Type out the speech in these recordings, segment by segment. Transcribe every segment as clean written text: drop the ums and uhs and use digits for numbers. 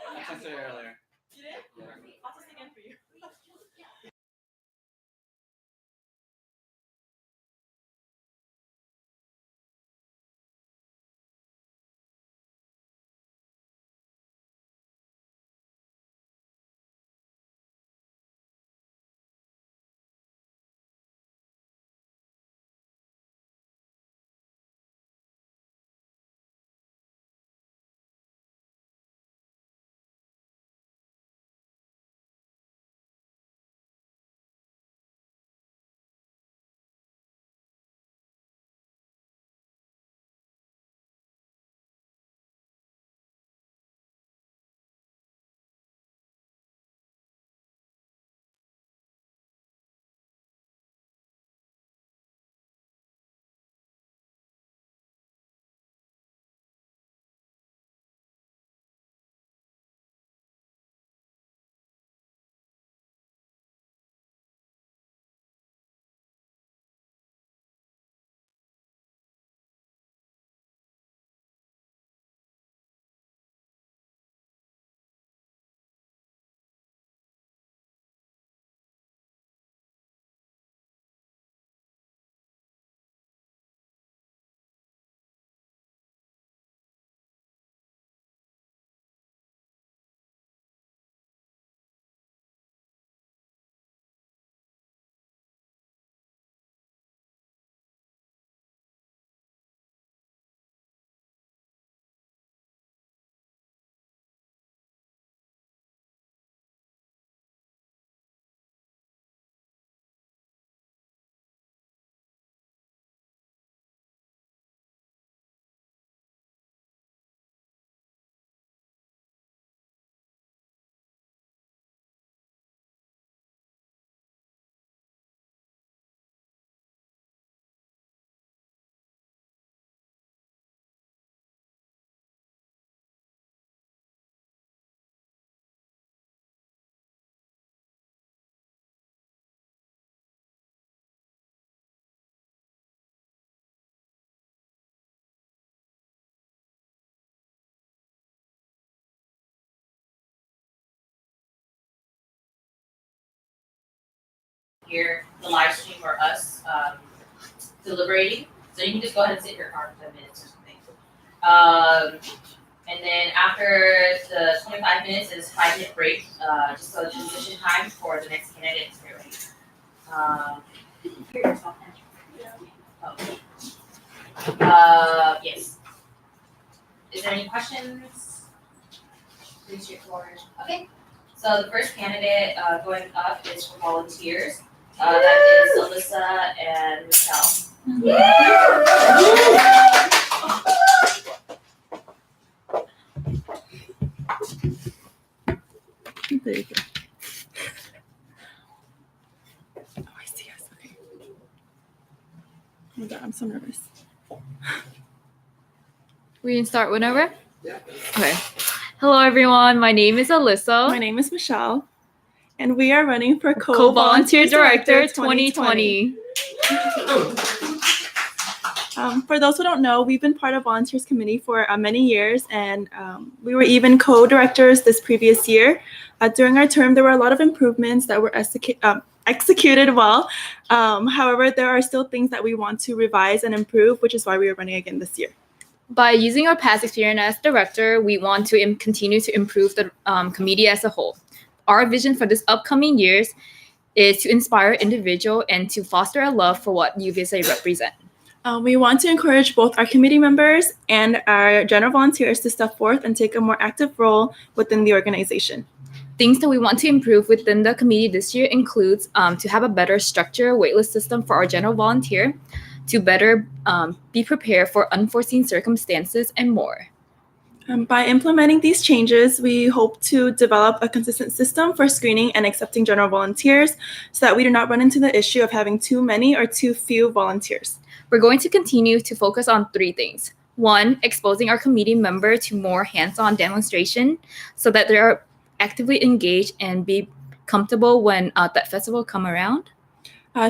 I texted her earlier. You did? I'll test again for you. Here, the live stream or us deliberating. So you can just go ahead and sit here for 10 minutes or something. And then after the 25 minutes is 5-minute break, just a transition time for the next candidate to get ready. Yes. Is there any questions? Pretty straightforward. Okay. So the first candidate going up is for volunteers. That is Alyssa and Michelle. There you go. Oh, I see us. Okay. Oh my God, I'm so nervous. We can start whenever? Yeah. Okay. Hello, everyone. My name is Alyssa. My name is Michelle, and we are running for Co-Volunteer Director 2020. For those who don't know, we've been part of Volunteers Committee for many years, and we were even co-directors this previous year. During our term, there were a lot of improvements that were executed well. However, there are still things that we want to revise and improve, which is why we are running again this year. By using our past experience as director, we want to continue to improve the committee as a whole. Our vision for this upcoming years is to inspire individuals and to foster a love for what UVSA represents. We want to encourage both our committee members and our general volunteers to step forth and take a more active role within the organization. Things that we want to improve within the committee this year includes to have a better structure waitlist system for our general volunteer, to better be prepared for unforeseen circumstances, and more. By implementing these changes, we hope to develop a consistent system for screening and accepting general volunteers so that we do not run into the issue of having too many or too few volunteers. We're going to continue to focus on 3 things. 1, exposing our committee member to more hands-on demonstration so that they are actively engaged and be comfortable when that festival come around.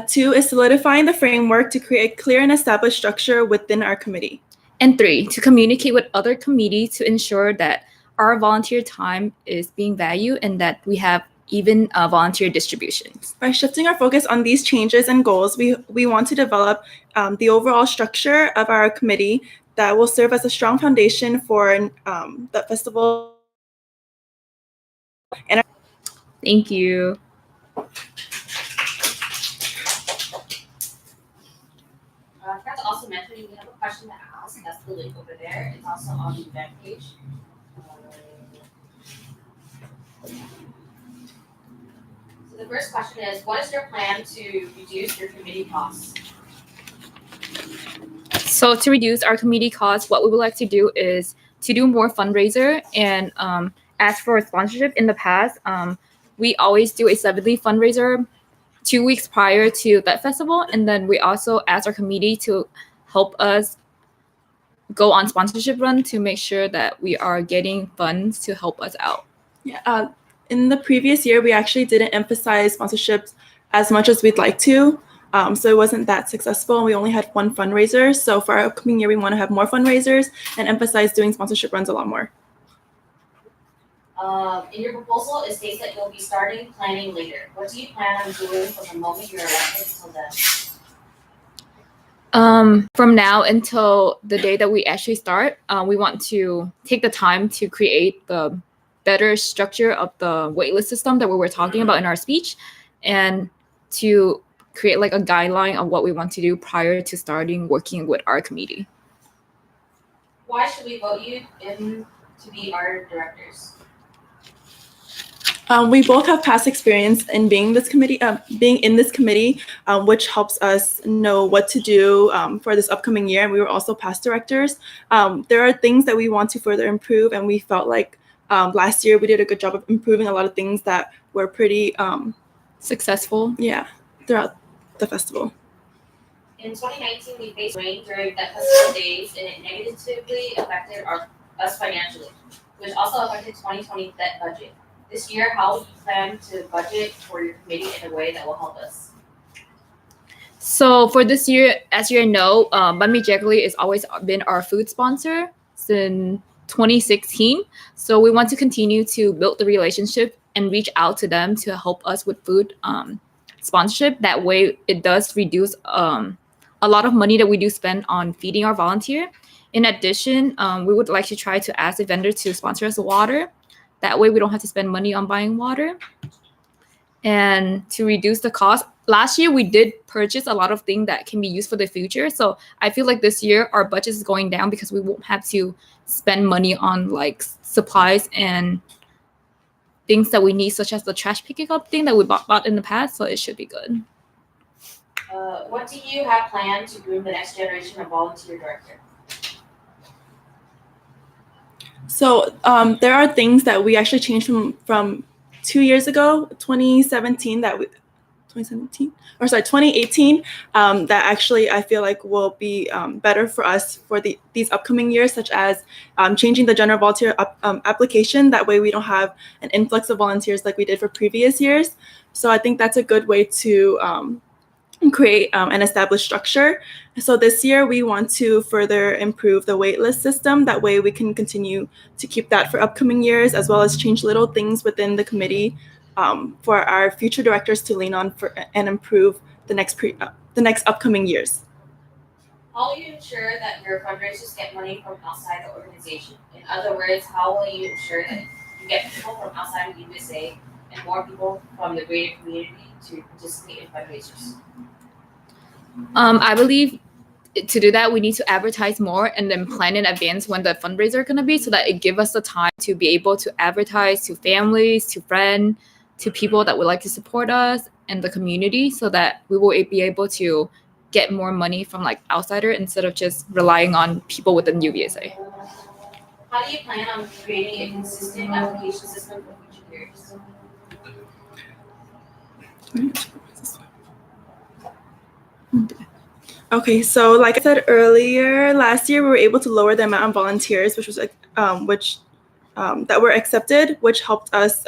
2 is solidifying the framework to create a clear and established structure within our committee. And 3, to communicate with other committees to ensure that our volunteer time is being valued and that we have even volunteer distributions. By shifting our focus on these changes and goals, we want to develop the overall structure of our committee that will serve as a strong foundation for the festival. Thank you. I forgot to also mention, we have a question to ask. That's the link over there. It's also on the event page. So the first question is, what is your plan to reduce your committee costs? So to reduce our committee costs, what we would like to do is to do more fundraiser and ask for sponsorship. In the past, we always do a 7-day fundraiser 2 weeks prior to that festival, and then we also ask our committee to help us go on sponsorship run to make sure that we are getting funds to help us out. Yeah, in the previous year, we actually didn't emphasize sponsorships as much as we'd like to, so it wasn't that successful. We only had 1 fundraiser, so for our upcoming year, we want to have more fundraisers and emphasize doing sponsorship runs a lot more. In your proposal, it states that you'll be starting planning later. What do you plan on doing from the moment you're elected until then? From now until the day that we actually start, we want to take the time to create the better structure of the waitlist system that we were talking about in our speech, and to create like a guideline of what we want to do prior to starting working with our committee. Why should we vote you in to be our directors? We both have past experience in being in this committee, which helps us know what to do for this upcoming year. And we were also past directors. There are things that we want to further improve, and we felt like last year we did a good job of improving a lot of things that were pretty successful. Yeah, throughout the festival. In 2019, we faced rain during that festival days, and it negatively affected us financially, which also affected 2020 debt budget. This year, how do you plan to budget for your committee in a way that will help us? So for this year, as you know, Banh Mi Jaggly has always been our food sponsor since 2016. So we want to continue to build the relationship and reach out to them to help us with food sponsorship. That way, it does reduce a lot of money that we do spend on feeding our volunteer. In addition, we would like to try to ask the vendor to sponsor us water. That way we don't have to spend money on buying water. And to reduce the cost, last year we did purchase a lot of things that can be used for the future. So I feel like this year our budget is going down because we won't have to spend money on like supplies and things that we need, such as the trash picking up thing that we bought in the past. So it should be good. What do you have planned to groom the next generation of volunteer director? So there are things that we actually changed from 2 years ago, 2018, that actually I feel like will be better for us for these upcoming years, such as changing the general volunteer application. That way we don't have an influx of volunteers like we did for previous years. So I think that's a good way to create an established structure. So this year we want to further improve the waitlist system. That way we can continue to keep that for upcoming years, as well as change little things within the committee for our future directors to lean on and improve the next upcoming years. How will you ensure that your fundraisers get money from outside the organization? In other words, how will you ensure that you get people from outside of UVSA and more people from the greater community to participate in fundraisers? I believe to do that, we need to advertise more and then plan in advance when the fundraiser is going to be, so that it gives us the time to be able to advertise to families, to friends, to people that would like to support us and the community, so that we will be able to get more money from like outsider instead of just relying on people within UVSA. How do you plan on creating a consistent application system for future years? Okay, so like I said earlier, last year we were able to lower the amount of volunteers, which was that were accepted, which helped us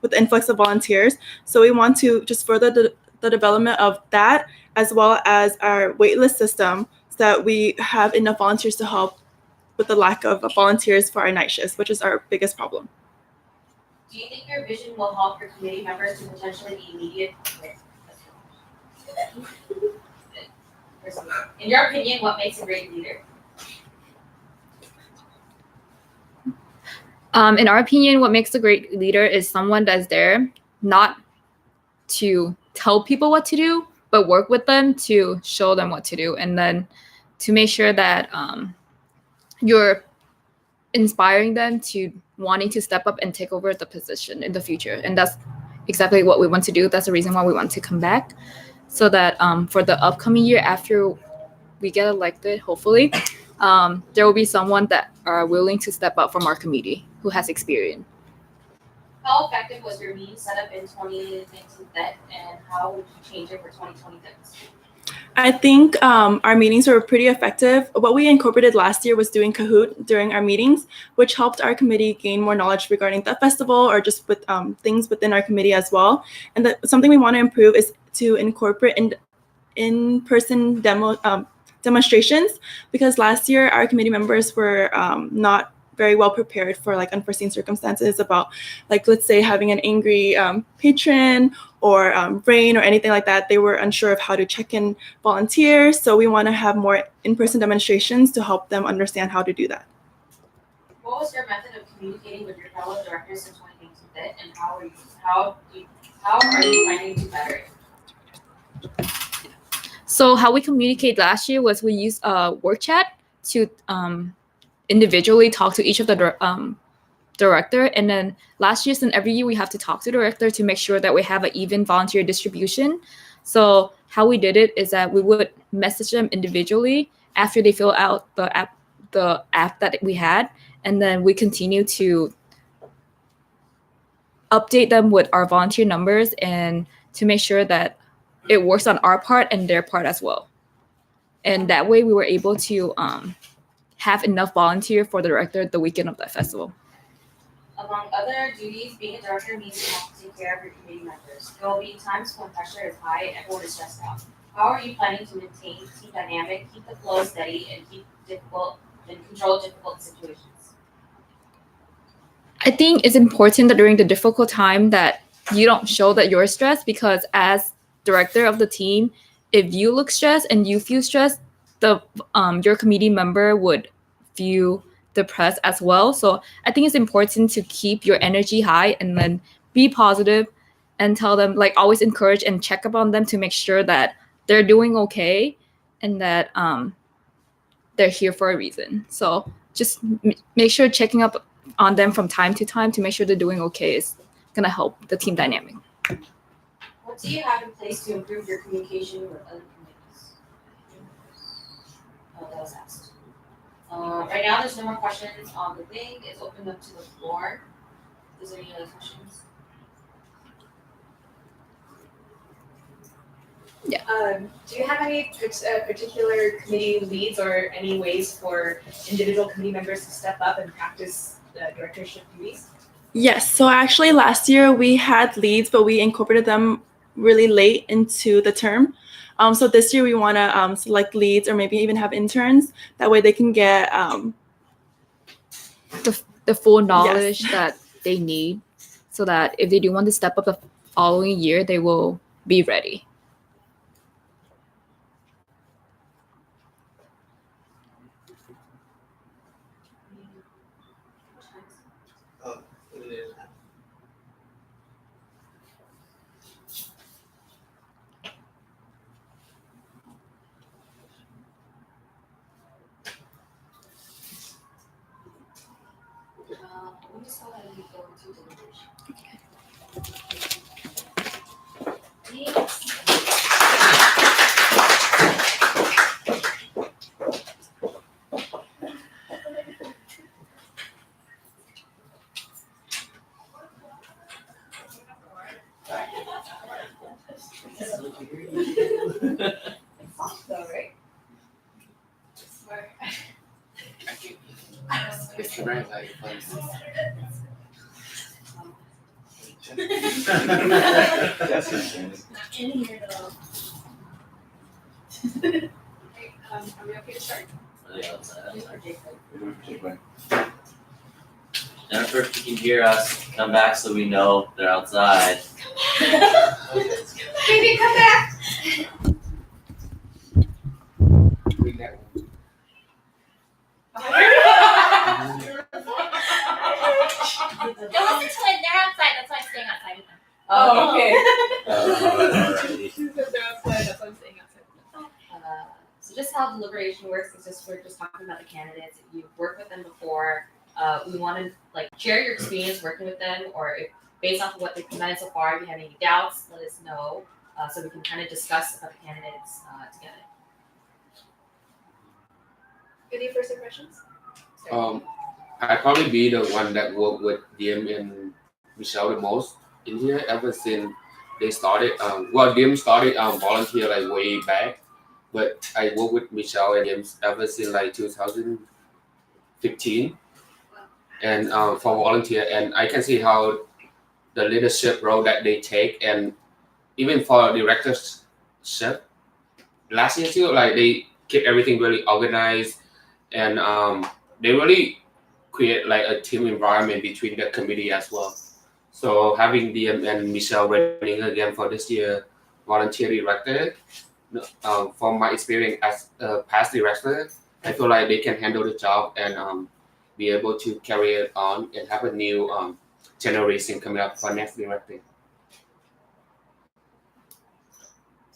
with the influx of volunteers. So we want to just further the development of that, as well as our waitlist system, so that we have enough volunteers to help with the lack of volunteers for our night shifts, which is our biggest problem. Do you think your vision will help your committee members to potentially be immediate? In your opinion, what makes a great leader? In our opinion, what makes a great leader is someone that's there not to tell people what to do, but work with them to show them what to do, and then to make sure that you're inspiring them to wanting to step up and take over the position in the future. And that's exactly what we want to do. That's the reason why we want to come back, so that for the upcoming year after we get elected, hopefully, there will be someone that are willing to step up from our committee who has experience. How effective was your meeting setup in 2019 and how would you change it for 2026? I think our meetings were pretty effective. What we incorporated last year was doing Kahoot during our meetings, which helped our committee gain more knowledge regarding the festival or just with things within our committee as well. And something we want to improve is to incorporate in-person demonstrations, because last year our committee members were not very well prepared for like unforeseen circumstances about, like, let's say having an angry patron or rain or anything like that. They were unsure of how to check in volunteers. So we want to have more in-person demonstrations to help them understand how to do that. What was your method of communicating with your fellow directors in 2019 and how are you planning to better it? So how we communicate last year was we used work chat to individually talk to each of the director, and then last year and every year we have to talk to the director to make sure that we have an even volunteer distribution. So how we did it is that we would message them individually after they fill out the app that we had, and then we continue to update them with our volunteer numbers and to make sure that it works on our part and their part as well. And that way we were able to have enough volunteer for the director the weekend of that festival. Among other duties, being a director means you have to take care of your committee members. There will be times when pressure is high and everyone is stressed out. How are you planning to maintain team dynamic, keep the flow steady, and control difficult situations? I think it's important that during the difficult time that you don't show that you're stressed, because as director of the team, if you look stressed and you feel stressed, your committee member would feel depressed as well. So I think it's important to keep your energy high and then be positive and tell them, like, always encourage and check up on them to make sure that they're doing okay and that they're here for a reason. So just make sure checking up on them from time to time to make sure they're doing okay is going to help the team dynamic. What do you have in place to improve your communication with other committees? Oh, that was asked. Right now, there's no more questions on the thing. It's opened up to the floor. Is there any other questions? Do you have any particular committee leads or any ways for individual committee members to step up and practice the directorship duties? Yes, so actually last year we had leads, but we incorporated them really late into the term. So this year we want to select leads or maybe even have interns. That way they can get the full knowledge that they need, so that if they do want to step up the following year, they will be ready. Let me just go ahead and go into deliberation. It's soft though, right? Smart. It's the right like Not in here though. Okay, are we okay to start? Jennifer, if you can hear us, come back so we know they're outside. Baby, come back! read that one. Don't listen to it, they're outside, that's why I'm staying outside with them. Oh, okay. Alrighty. She said they're outside, that's why I'm staying outside. So just how deliberation works is just we're just talking about the candidates. If you've worked with them before, we want to like share your experience working with them, or if based off of what they've presented so far, if you have any doubts, let us know so we can kind of discuss about the candidates together. Any first impressions? I'd probably be the one that worked with DM and Michelle the most in here ever since they started. DM started volunteer like way back, but I worked with Michelle and DM ever since like 2015, and for volunteer, and I can see how the leadership role that they take, and even for directorship last year too, like they keep everything really organized, and they really create like a team environment between the committee as well. So having DM and Michelle running again for this year volunteer director, from my experience as a past director, I feel like they can handle the job and be able to carry it on and have a new generation coming up for next director. I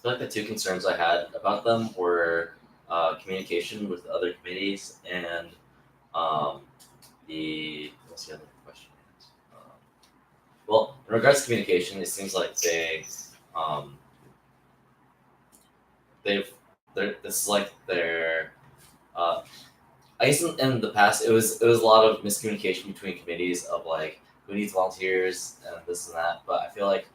feel like the two concerns I had about them were communication with other committees and what's the other question? Well, in regards to communication, it seems like this is like their I guess in the past it was a lot of miscommunication between committees of like who needs volunteers and this and that, but I feel like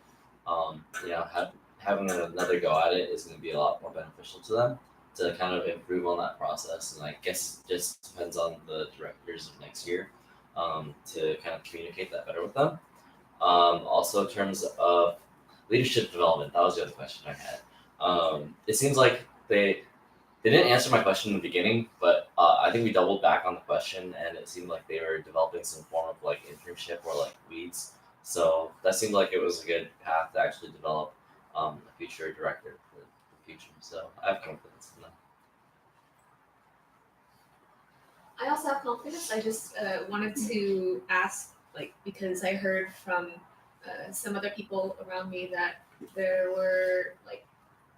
having another go at it is going to be a lot more beneficial to them to kind of improve on that process, and I guess it just depends on the directors of next year to kind of communicate that better with them. Also, in terms of leadership development, that was the other question I had. It seems like they didn't answer my question in the beginning, but I think we doubled back on the question, and it seemed like they were developing some form of like internship or like weeds. So that seemed like it was a good path to actually develop a future director for the future. So I have confidence in them. I also have confidence. I just wanted to ask, like, because I heard from some other people around me that there were like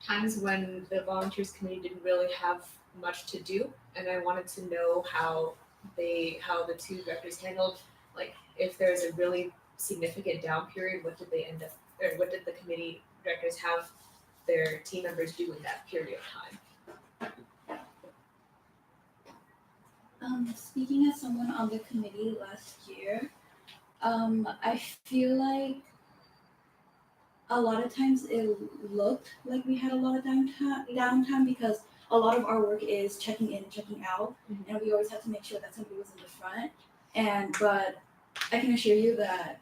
times when the volunteers committee didn't really have much to do, and I wanted to know how the two directors handled, like, if there's a really significant down period, what did they end up, or what did the committee directors have their team members do in that period of time? Speaking as someone on the committee last year, I feel like a lot of times it looked like we had a lot of downtime because a lot of our work is checking in, checking out, and we always have to make sure that somebody was in the front. But I can assure you that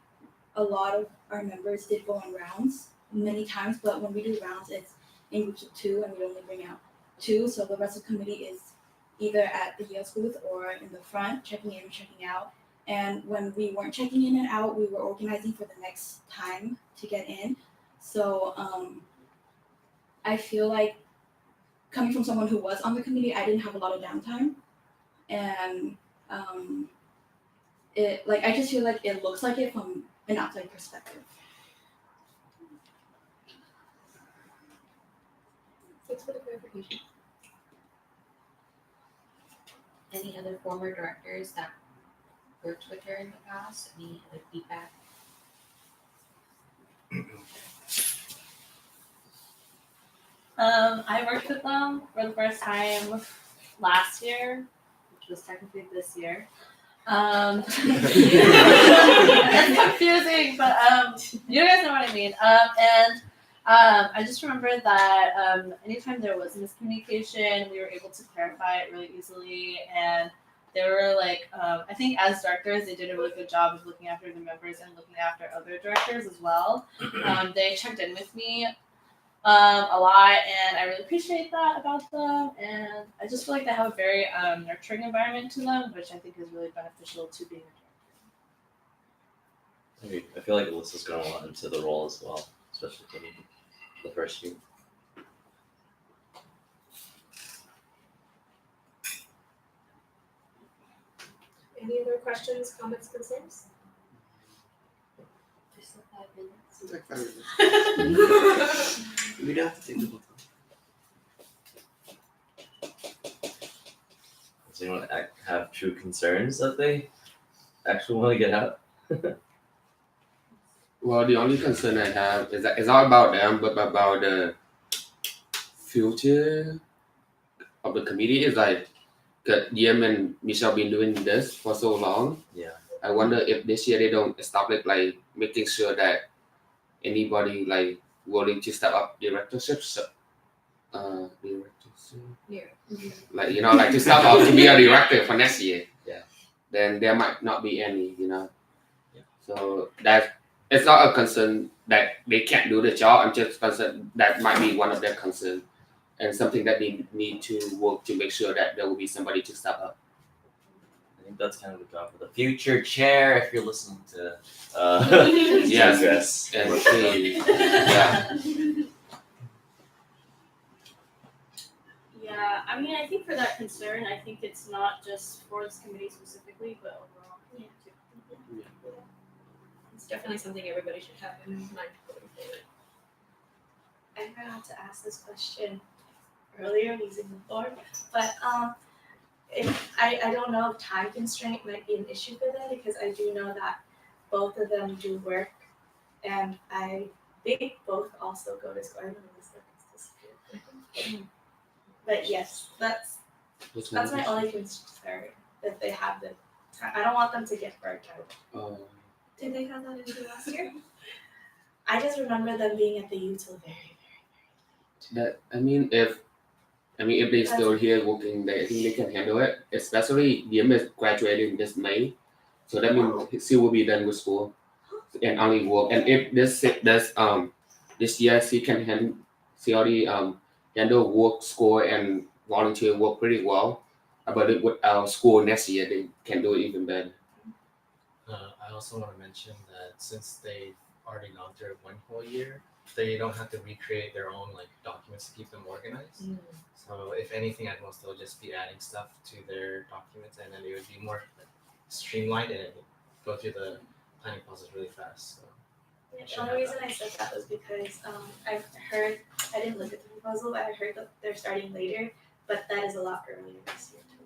a lot of our members did go on rounds many times, but when we do rounds, it's in groups of two, and we only bring out two, so the rest of the committee is either at the Yale's booth or in the front, checking in, checking out. And when we weren't checking in and out, we were organizing for the next time to get in. So I feel like coming from someone who was on the committee, I didn't have a lot of downtime. And I just feel like it looks like it from an outside perspective. Thanks for the clarification. Any other former directors that worked with her in the past? Any other feedback? I worked with them for the first time last year, which was technically this year. It's confusing, but you guys know what I mean. And I just remember that anytime there was miscommunication, we were able to clarify it really easily. And they were like, I think as directors, they did a really good job of looking after the members and looking after other directors as well. They checked in with me a lot, and I really appreciate that about them. And I just feel like they have a very nurturing environment to them, which I think is really beneficial to being a director. I feel like Alyssa's grown a lot into the role as well, especially for the first year. Any other questions, comments, concerns? Just 5 minutes. It's like 5 minutes. We don't have to take the whole time. Does anyone have true concerns that they actually want to get out? Well, the only concern I have is that it's not about them, but about the future of the committee. Is like, cause Diem and Michelle been doing this for so long. Yeah. I wonder if this year they don't stop it, like making sure that anybody like willing to step up directorships, Yeah. like like to step up to be a director for next year. Yeah. Then there might not be any, Yeah. So that it's not a concern that they can't do the job. I'm just concerned that might be one of their concerns and something that they need to work to make sure that there will be somebody to step up. I think that's kind of the job for the future chair. If you're listening to, Yes. And yeah. Yeah, I mean, I think for that concern, I think it's not just for this committee specifically, but overall. Yeah. It's definitely something everybody should have in mind going forward. I forgot to ask this question earlier using the board, but if I don't know if time constraint might be an issue for them, because I do know that both of them do work, and I think both also go to school. I don't know this school. But yes, that's my only concern, that they have the time. I don't want them to get burnt out. Did they have that into last year? I just remember them being at the U till very, That if they still here working, I think they can handle it. Especially Diem is graduating this May, so that means she will be done with school and only work. And if this year she already handle work, school, and volunteer work pretty well. But with our school next year, they can do it even better. I also want to mention that since they've already gone through one whole year, they don't have to recreate their own documents to keep them organized. So if anything, at most they'll just be adding stuff to their documents, and then it would be more streamlined and it would go through the planning process really fast. So. Yeah, the only reason I said that was because I've heard, I didn't look at the proposal, but I heard that they're starting later, but that is a lot earlier this year too.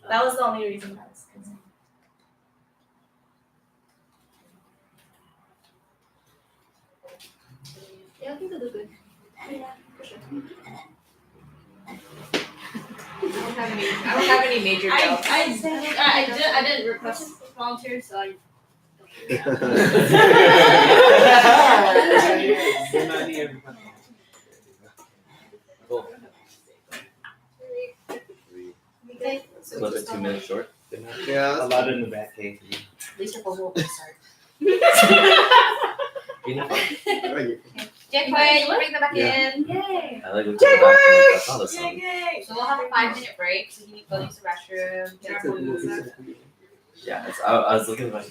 That was the only reason I was concerned. Yeah, I think they'll do good. Yeah, for sure. I don't have any major doubts. I didn't request volunteers, so I. Cool. Okay, So was it 2 minutes short? Yeah, a lot in the back cave. At least your proposal will start. Jay Quay, you bring them back Yeah. in. Yay! I like looking back. That's all the song. Yay! So we'll have a 5-minute break, so you need to go use the restroom, get our food. Yeah, I was looking at my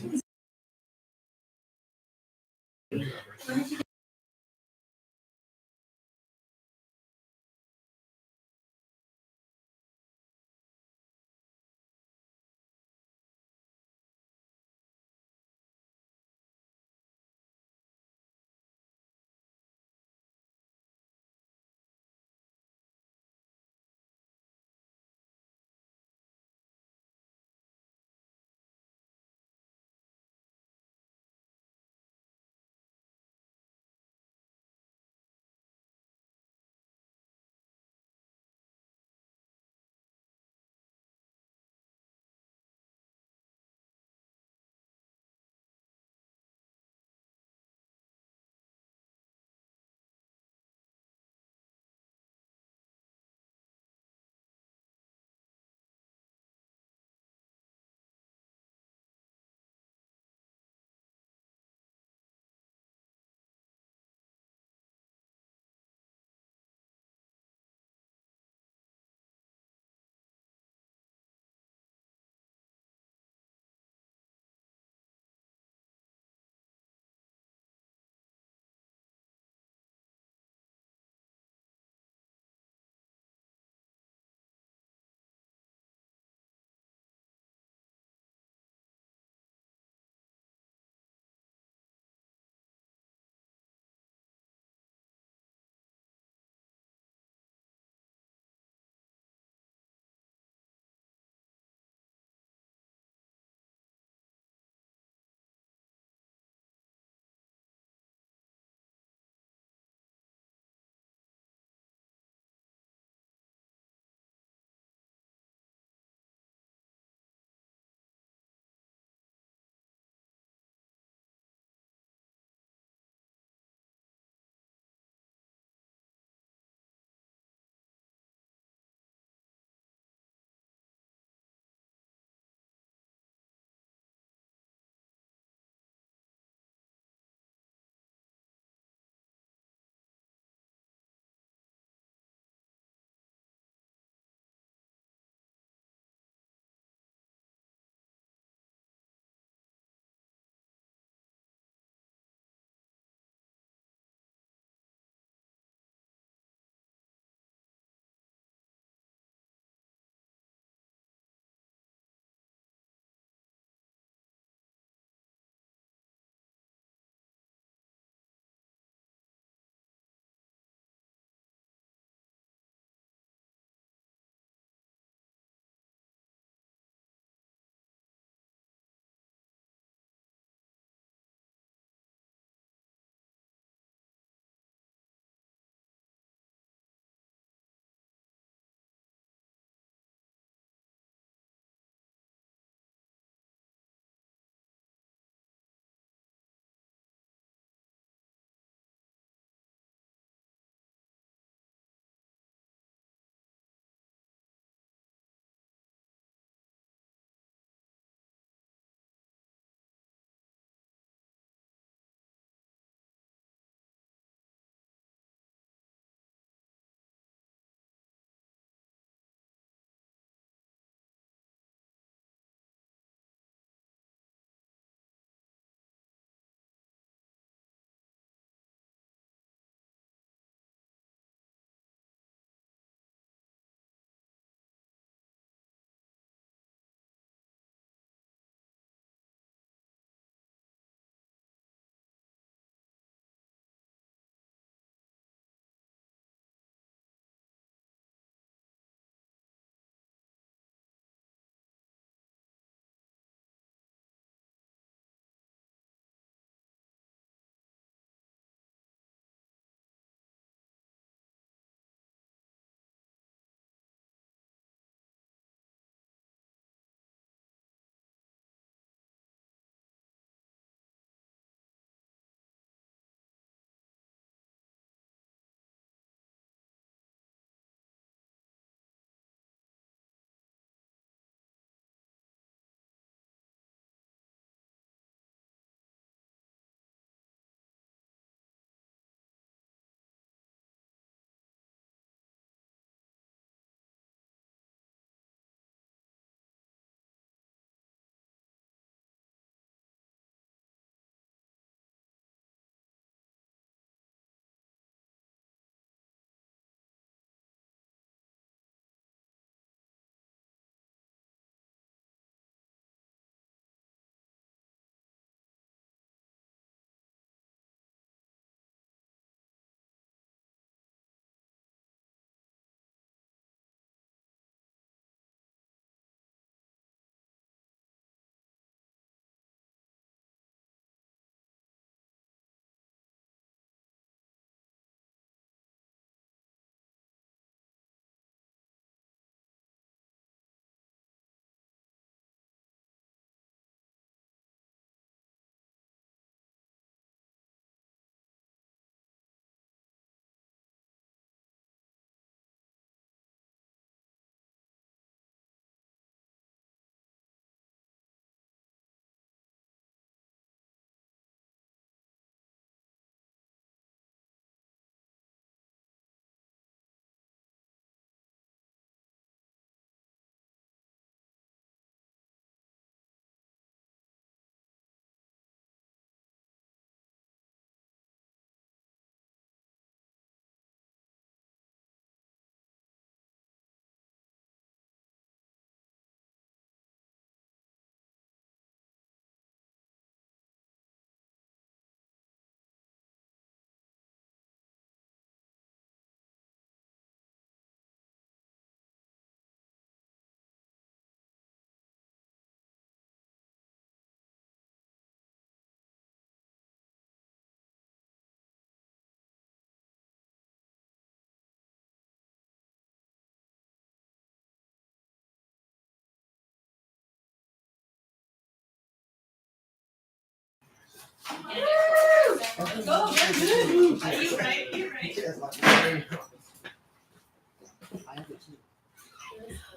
Go, good. Are you right? You're right.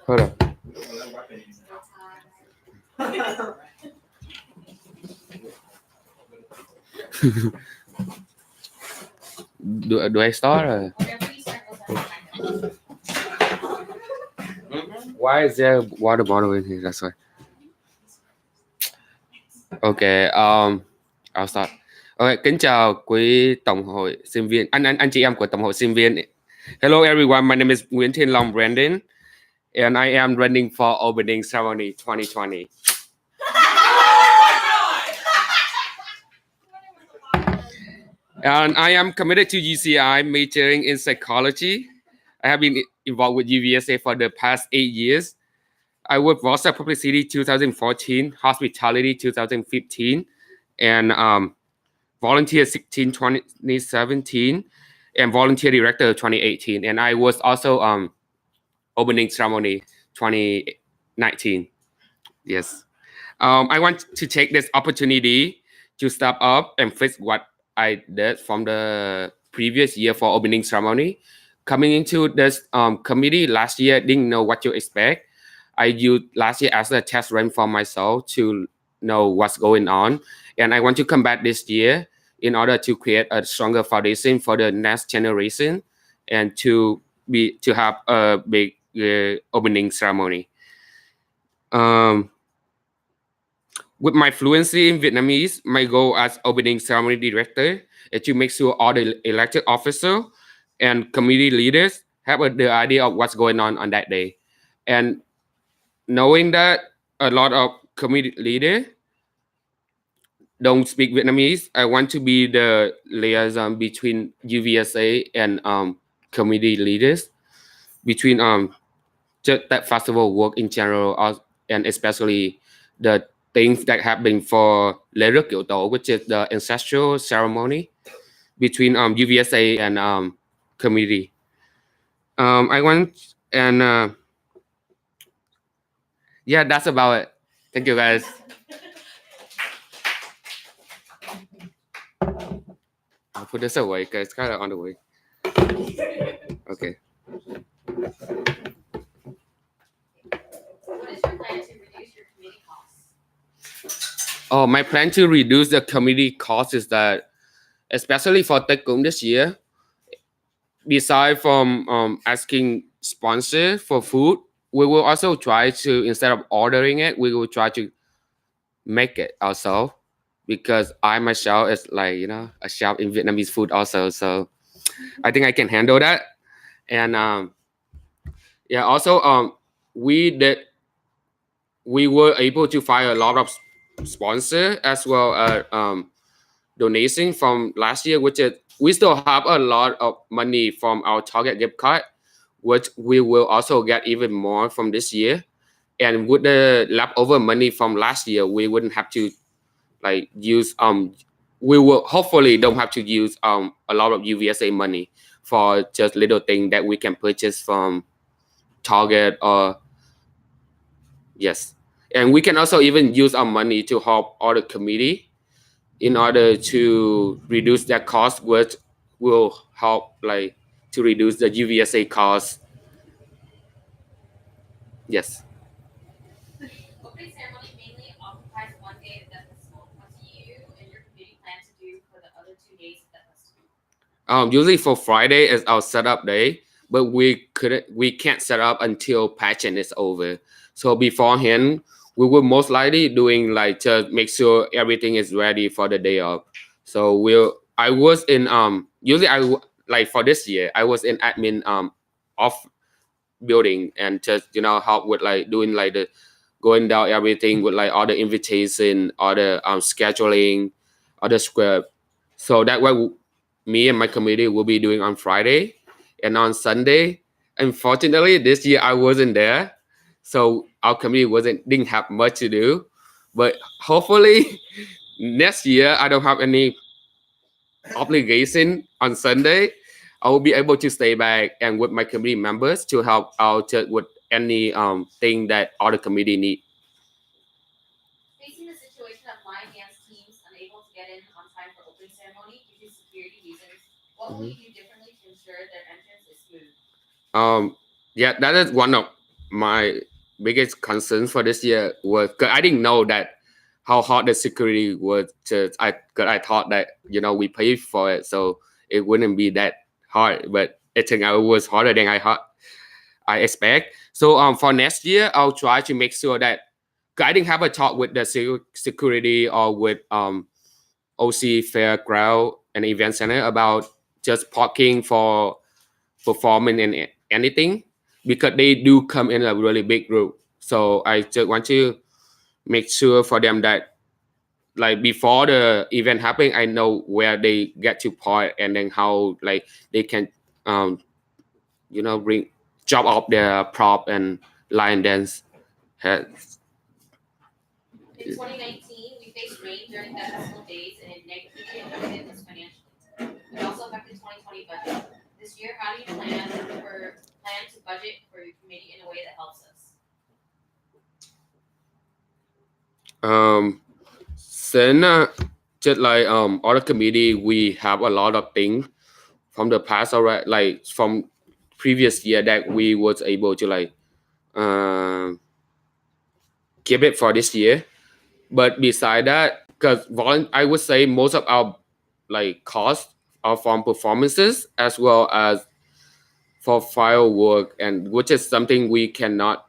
Hold on. Do I start? Or? Whenever you start, goes out. Why is there water bottle in here? That's why. Okay. I'll start. Okay. Kính chào quý tổng hội sinh viên, anh chị em của tổng hội sinh viên. Hello everyone. My name is Nguyễn Thiên Long Brandon, and I am running for opening ceremony 2020. And I am committed to UCI, majoring in psychology. I have been involved with UVSA for the past 8 years. I worked Rosa Publicity 2014, Hospitality 2015, and Volunteer 2017, and Volunteer Director 2018. And I was also Opening Ceremony 2019. Yes. I want to take this opportunity to step up and fix what I did from the previous year for opening ceremony. Coming into this committee last year, didn't know what to expect. I used last year as a test run for myself to know what's going on. And I want to come back this year in order to create a stronger foundation for the next generation and to have a big opening ceremony. With my fluency in Vietnamese, my goal as opening ceremony director is to make sure all the elected officials and community leaders have the idea of what's going on that day. And knowing that a lot of community leaders don't speak Vietnamese, I want to be the liaison between UVSA and community leaders, between just that festival work in general, and especially the things that happen for Lễ Rước Kiệu Tổ, which is the ancestral ceremony between UVSA and community. I want, and yeah, that's about it. Thank you, guys. I'll put this away because it's kind of on the way. Okay. What is your plan to reduce your committee costs? Oh, my plan to reduce the committee costs is that, especially for Tết Cúng this year, besides from asking sponsor for food, we will also try to, instead of ordering it, we will try to make it ourselves, because I myself is like, a chef in Vietnamese food also. So I think I can handle that. And yeah, also we were able to find a lot of sponsor as well as donation from last year, which is we still have a lot of money from our Target gift card, which we will also get even more from this year. And with the leftover money from last year, we wouldn't have to use we will hopefully don't have to use a lot of UVSA money for just little thing that we can purchase from Target or yes. And we can also even use our money to help other committee in order to reduce their cost, which will help to reduce the UVSA cost. Yes. Opening ceremony mainly occupies one day of the festival. What do you and your committee plan to do for the other 2 days of the festival? Usually for Friday is our setup day, but we can't set up until pageant is over. So beforehand, we will most likely doing to make sure everything is ready for the day of. So I was in usually for this year I was in admin off building and just help with doing the going down everything with all the invitation, all the scheduling, all the script. So that way me and my committee will be doing on Friday. And on Sunday, unfortunately this year I wasn't there, so our committee didn't have much to do. But hopefully next year I don't have any obligation on Sunday. I will be able to stay back and with my committee members to help out with any thing that other committee need. Facing the situation of live dance teams unable to get in on What will you do differently to ensure their entrance is smooth? Yeah, that is one of my biggest concerns for this year was because I didn't know that how hard the security was. Cause I thought that we paid for it, so it wouldn't be that hard. But it turned out it was harder than I expect. So for next year, I'll try to make sure that 'cause I didn't have a talk with the security or with OC Fairground and Event Center about just parking for performing and anything because they do come in a really big group. So I just want to make sure for them that like before the event happening, I know where they get to park and then how like they can bring drop off their prop and line dance heads. In 2019, we faced rain during festival days and it negatively affected us financially. It also affected 2020 budget. This year, how do you plan to budget for your committee in a way that helps us? Since just like other committee, we have a lot of things from the past already, like from previous year that we was able to like keep it for this year. But beside that, because I would say most of our like costs are from performances as well as for firework, and which is something we cannot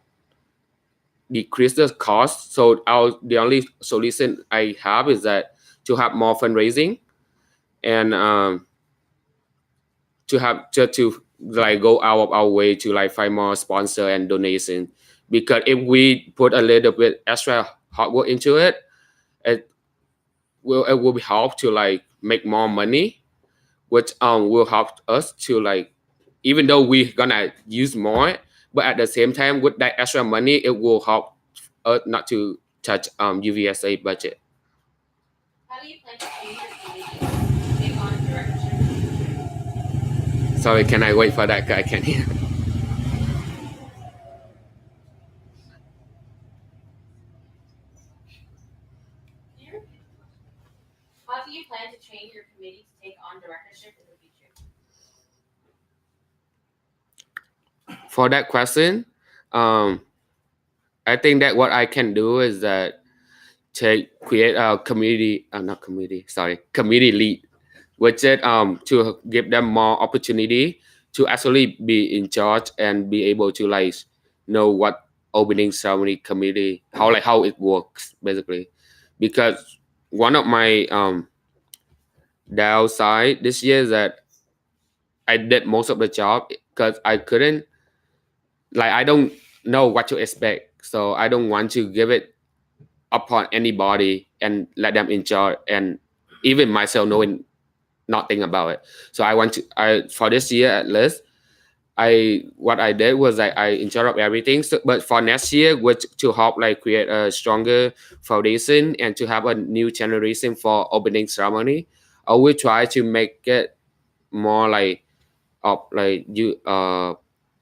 decrease the cost. So the only solution I have is that to have more fundraising and to like go out of our way to like find more sponsor and donation, because if we put a little bit extra hard work into it, it will help to like make more money, which will help us to like, even though we're gonna use more, but at the same time with that extra money it will help us not to touch UVSA budget. How do you plan to change your committee to take on directorship? Sorry, can I wait for that? I can't hear. How do you plan to train your committee to take on directorship in the future? For that question, I think that what I can do is that create a community lead, which is to give them more opportunity to actually be in charge and be able to like know what opening ceremony committee how it works basically. Because one of my downside this year is that I did most of the job because I couldn't I don't know what to expect, so I don't want to give it upon anybody and let them in charge, and even myself knowing nothing about it. So for this year at least, what I did was I interrupt everything. So, but for next year, which to help like create a stronger foundation and to have a new generation for opening ceremony, I will try to make it more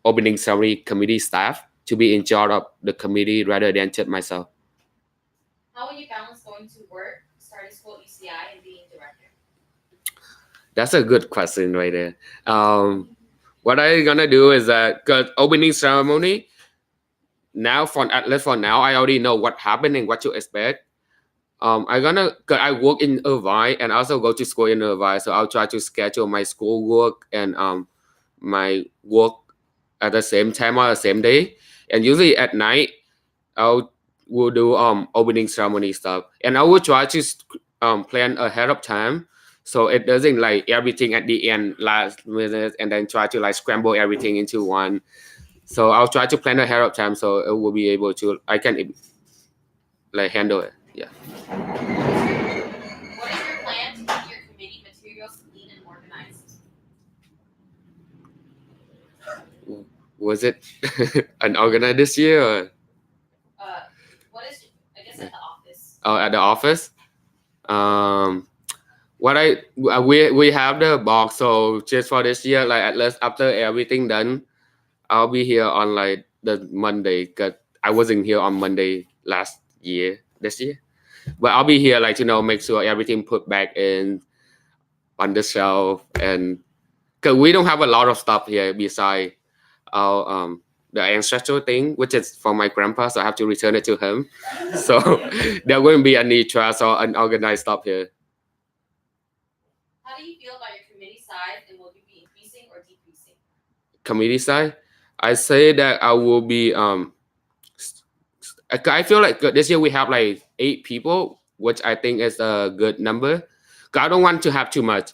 opening ceremony committee staff to be in charge of the committee rather than just myself. How will you balance going to work, starting school at UCI, and being director? That's a good question right there. What I'm gonna do is that because opening ceremony now, at least for now, I already know what happened and what to expect. Cause I work in Irvine and also go to school in Irvine, so I'll try to schedule my school work and my work at the same time or the same day. And usually at night, will do opening ceremony stuff, and I will try to plan ahead of time so it doesn't like everything at the end last minute and then try to like scramble everything into one. So I'll try to plan ahead of time so it will be able to I can like handle it. Yeah. What is your plan to keep your committee materials clean and organized? Was it unorganized this year or? What is, I guess, at the office? Oh, at the office. We have the box, so just for this year, like at least after everything done, I'll be here on like the Monday, because I wasn't here on Monday this year, but I'll be here like make sure everything put back in on the shelf and because we don't have a lot of stuff here besides our the ancestral thing, which is from my grandpa, so I have to return it to him. So there wouldn't be any trash or unorganized stuff here. How do you feel about your committee size, and will you be increasing or decreasing? Committee side, I say that I will be I feel like this year we have like 8 people, which I think is a good number. 'Cause I don't want to have too much,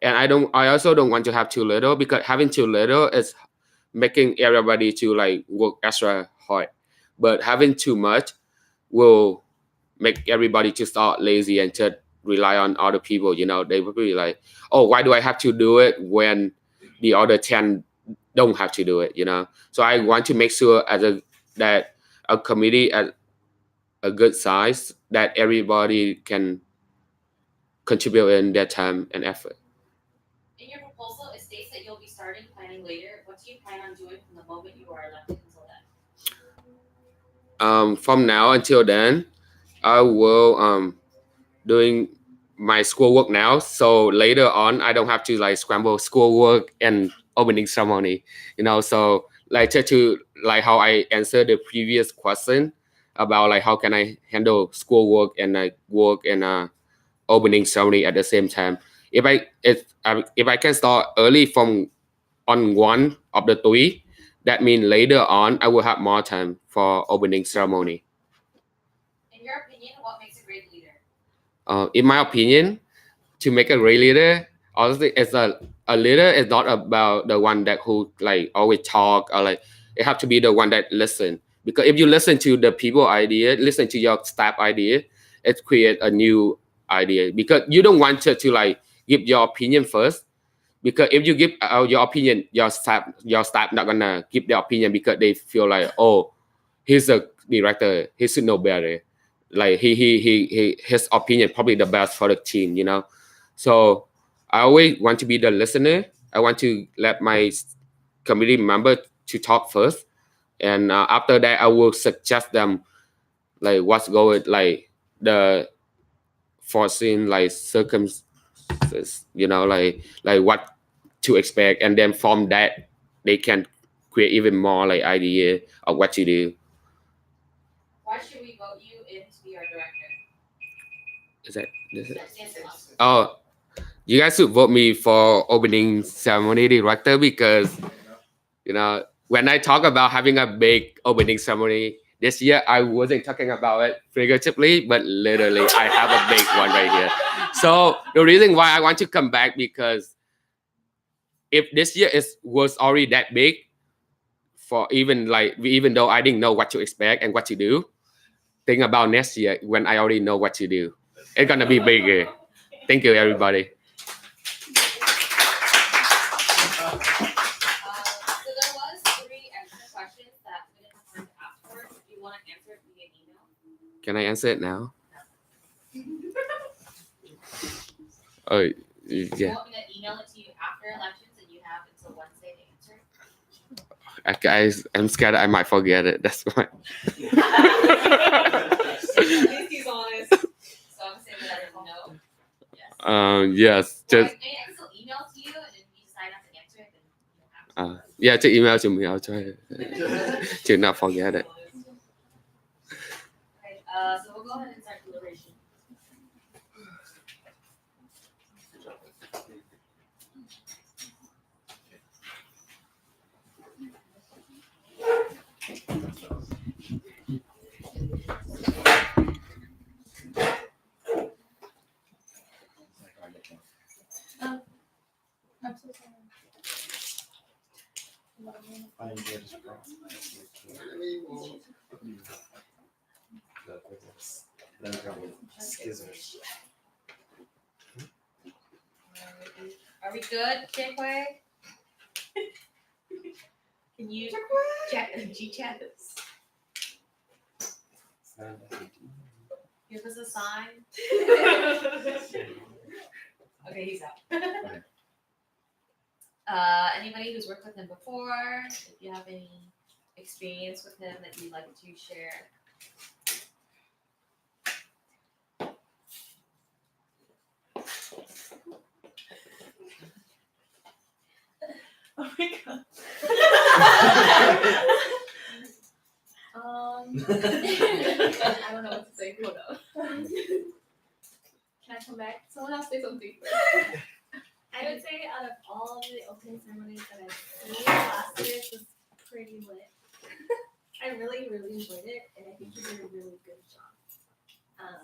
and I also don't want to have too little, because having too little is making everybody to like work extra hard, but having too much will make everybody to start lazy and to rely on other people. They will be like, oh, why do I have to do it when the other 10 don't have to do it? So I want to make sure that a committee at a good size, that everybody can contribute in their time and effort. In your proposal, it states that you'll be starting planning later. What do you plan on doing from the moment you are elected until then? From now until then, I will doing my schoolwork now, so later on I don't have to like scramble schoolwork and opening ceremony. So like to like how I answered the previous question about like how can I handle schoolwork and like work and opening ceremony at the same time. If I can start early from on one of the 3, that means later on I will have more time for opening ceremony. In your opinion, what makes a great leader? In my opinion, to make a great leader, honestly, a leader is not about the one that who like always talk, or like it have to be the one that listen. Because if you listen to the people idea, listen to your staff idea, it create a new idea. Because you don't want to like give your opinion first. Because if you give your opinion, your staff not gonna give their opinion, because they feel like, oh, he's a director, he should know better. Like his opinion probably the best for the team. So I always want to be the listener. I want to let my committee member to talk first, and after that I will suggest them like what's going, like the foreseen like circumstances, like what to expect, and then from that they can create even more like idea of what to do. Why should we vote you in to be our director? Is it? Yes. Oh, you guys should vote me for opening ceremony director, because when I talk about having a big opening ceremony this year, I wasn't talking about it figuratively, but literally I have a big one right here. So the reason why I want to come back, because if this year was already that big, for even though I didn't know what to expect and what to do, think about next year when I already know what to do. It's gonna be bigger. Thank you, everybody. So there was 3 extra questions that we didn't have time to ask for. If you want to answer it via email. Can I answer it now? Oh, You yeah. want me to email it to you after elections, and you have until Wednesday to answer? Guys, I'm scared I might forget it. That's why. At least he's honest. So I'm saying that I don't know. Yes. Well, Just I can still email to you, and if you decide not to answer it, then you don't have to. yeah, to email to me. I'll try to not forget it. Okay, so we'll go ahead and start deliberation. I'm so sorry. I enjoyed this process. Scissors. Are we good, Jaquay? Can you G-chat this? Give us a sign. Okay, he's out. Anybody who's worked with him before, if you have any experience with him that you'd like to share. my god. I don't know what to say. Hold up. Can I come back? Someone else say something first. I would say out of all of the opening ceremonies that I've seen last year, it was pretty lit. I really, really enjoyed it, and I think you did a really good job.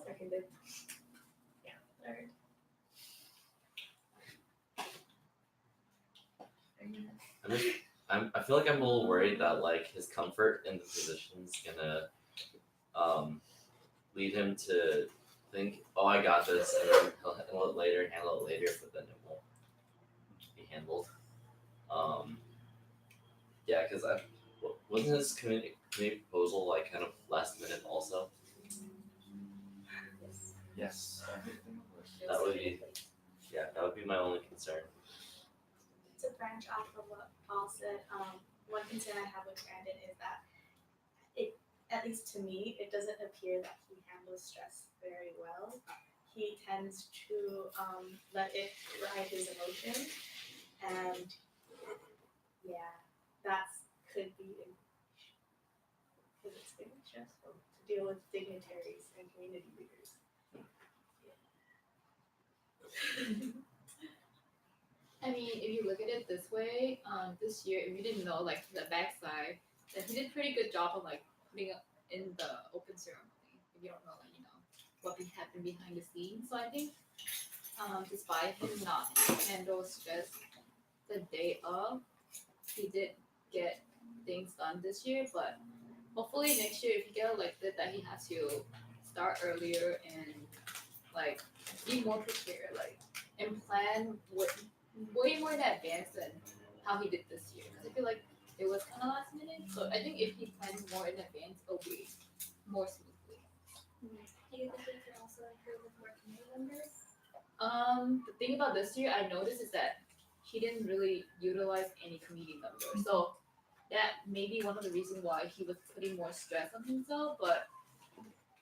Seconded. Yeah, third. I feel like I'm a little worried that like his comfort in the position is gonna lead him to think, oh, I got this, and then he'll handle it later, but then it won't be handled. Yeah, because wasn't his community proposal like kind of last minute also? Yes. That would be, that would be my only concern. To branch off of what Paul said, one concern I have with Brandon is that it, at least to me, it doesn't appear that he handles stress very well. He tends to let it ride his emotions, and yeah, that could be because it's very stressful to deal with dignitaries and community leaders. I mean, if you look at it this way, this year, if you didn't know, like the backside, that he did a pretty good job of like putting up in the open ceremony. If you don't know, like, what happened behind the scenes. So I think, despite him not handle stress the day of, he did get things done this year. But hopefully next year, if he get elected, that he has to start earlier and like be more prepared, like and plan way more in advance than how he did this year. Because I feel like it was kind of last minute. So I think if he planned more in advance, it'll be more smoothly. Do you think we could also improve with more community members? The thing about this year I noticed is that he didn't really utilize any community members. So that may be one of the reasons why he was putting more stress on himself. But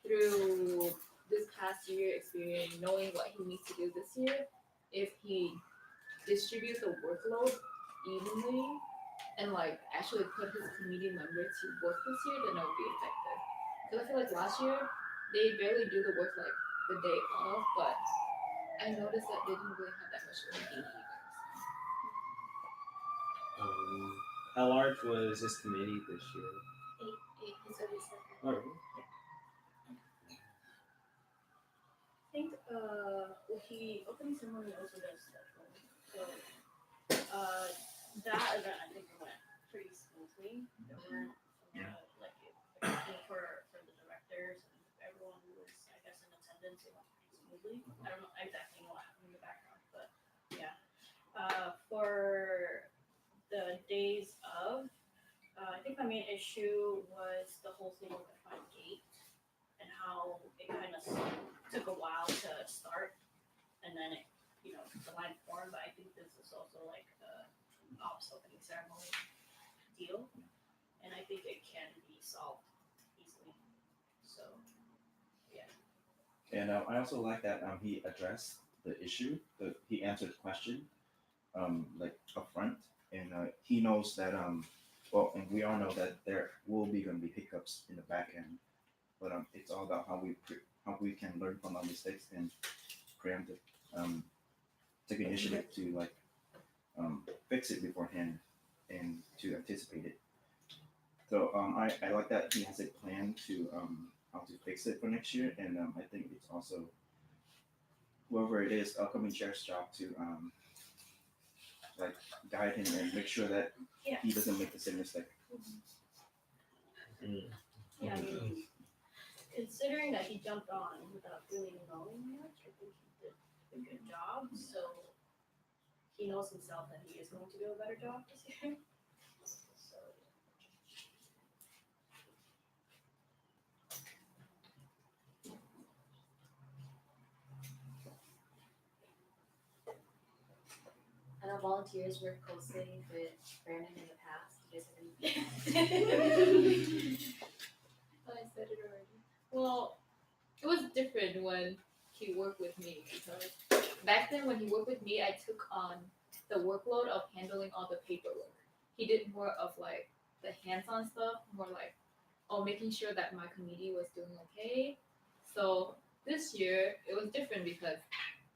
through this past year experience, knowing what he needs to do this year, if he distributes the workload evenly and like actually put his community members to work this year, then it'll be effective. Because I feel like last year they barely do the work like the day of, but I noticed that they didn't really have that much work either. How large was his committee this year? 8 is what he said. Oh, really? I think he opening ceremony also does stuff. So that event I think went pretty smoothly. There weren't for the directors and everyone who was I guess in attendance, it went pretty smoothly. I don't know exactly what happened in the background, but yeah. For the days of, I think my main issue was the whole thing with the front gate and how it kind of took a while to start, and then it, the line formed. But I think this is also like a ops opening ceremony deal, and I think it can be solved easily. So, yeah. And I also like that he addressed the issue, he answered the question, like upfront, and he knows that well, and we all know that there will be going to be hiccups in the back end, but it's all about how we can learn from our mistakes and preempt it, take initiative to like fix it beforehand and to anticipate it. So I like that he has a plan to how to fix it for next year, and I think it's also whoever it is, upcoming chair's job to like guide him and make sure that he doesn't make the same mistake. Yeah, I mean, considering that he jumped on without really knowing much, I think he did a good job. So he knows himself that he is going to do a better job this year. So. I know volunteers work closely with Brandon in the past. Do you guys have anything? I said it already. Well, it was different when he worked with me because back then when he worked with me, I took on the workload of handling all the paperwork. he did more of like the hands-on stuff, more like making sure that my committee was doing okay. So this year it was different because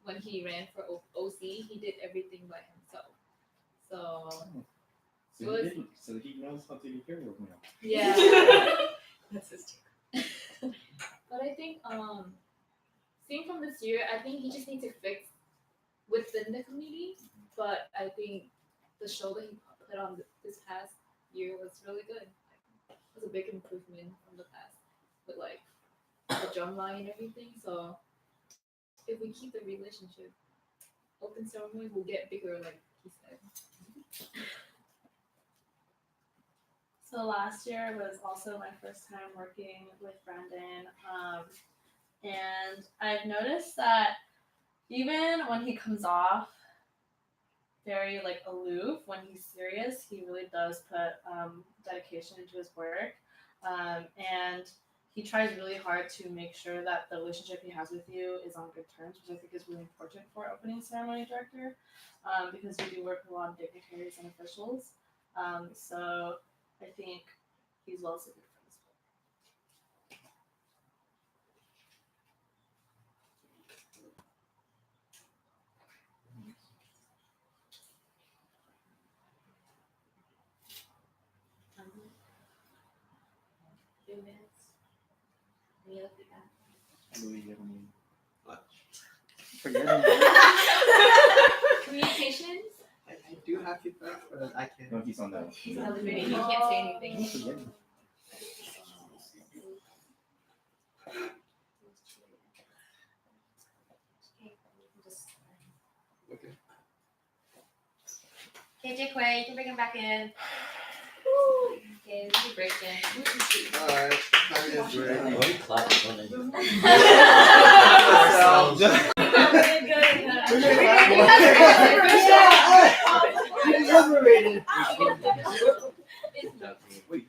when he ran for OC, he did everything by himself. So So he knows how to take care of me. yeah. That's his take. But I think seeing from this year, I think he just needs to fix within the community. But I think the show that he put on this past year was really good. It was a big improvement from the past with like the drum line and everything. So if we keep the relationship, open ceremony will get bigger, like he said. So last year was also my first time working with Brandon, and I've noticed that even when he comes off very like aloof, when he's serious, he really does put dedication into his work, and he tries really hard to make sure that the relationship he has with you is on good terms, which I think is really important for opening ceremony director, because we do work with a lot of dignitaries and officials. So I think he's well suited for this role. Few minutes. Any other feedback? What? Forget it. Communications? I do have feedback, but I can't. No, he's on that. He's elevating. He can't say anything. Forget it. Okay. KJ Quay, you can bring him back in. Okay, this is a break then. Alright, time is ready. Why are you clapping when I do? Wait.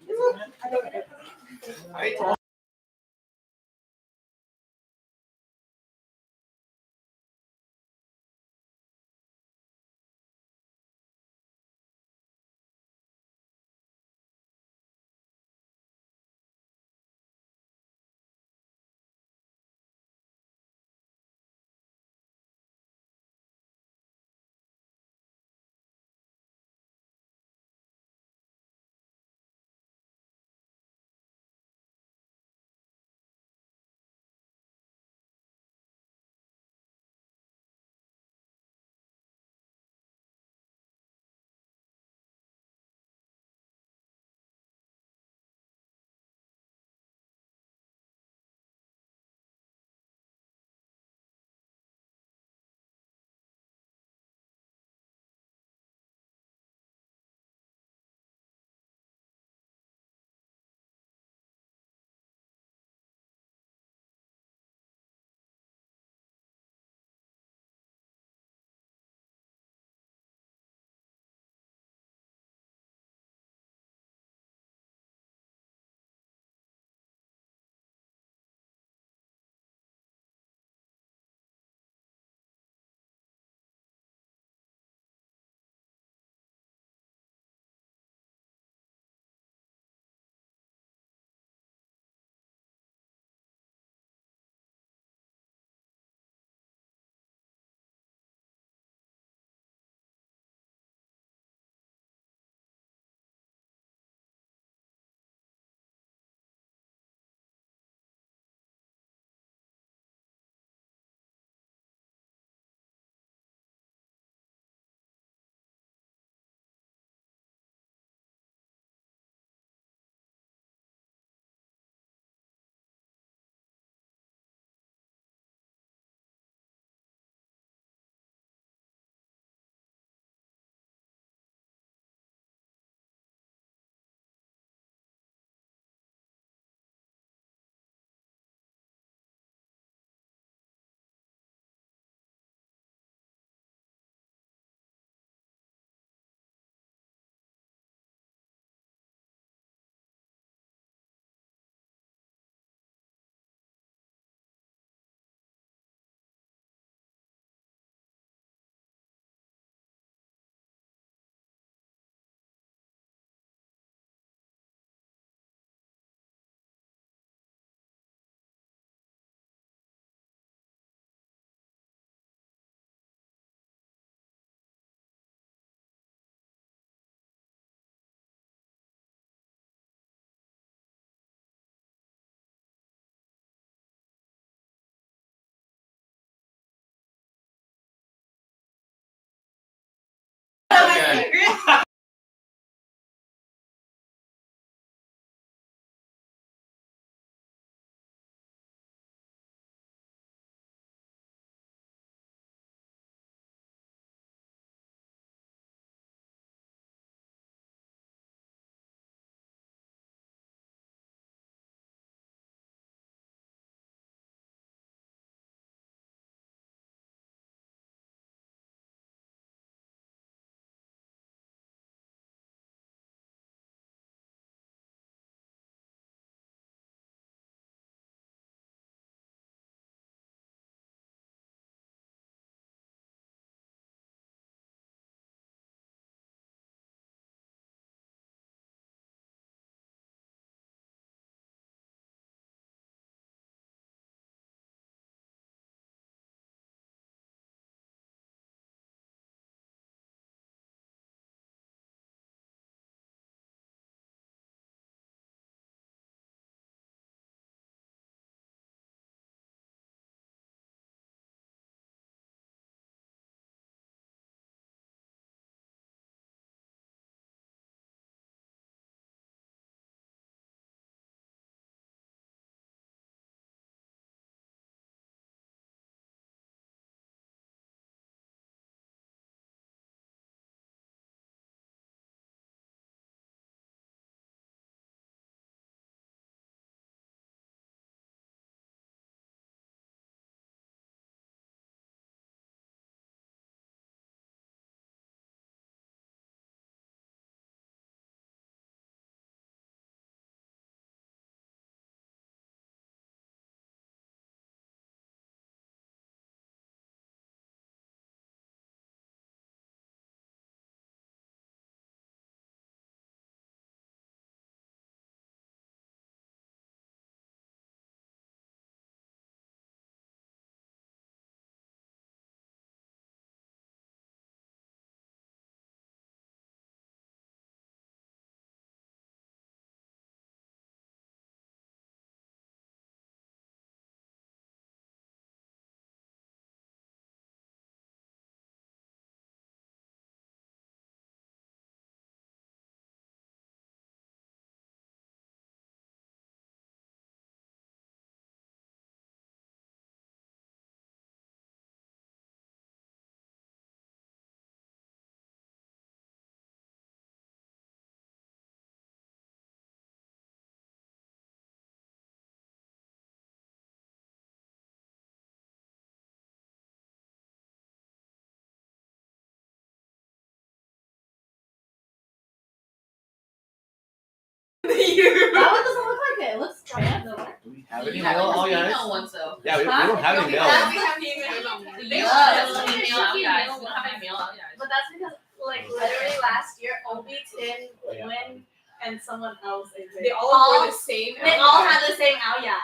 have any You male have all female guys. ones though. Yeah, we don't have any male Yeah, ones. we have female. They love female out guys. We don't have any male out guys. But that's because, like, literally last year, Obi, Tin, yeah. Lynn, and someone else. They all wore the same. They all had the same out yet.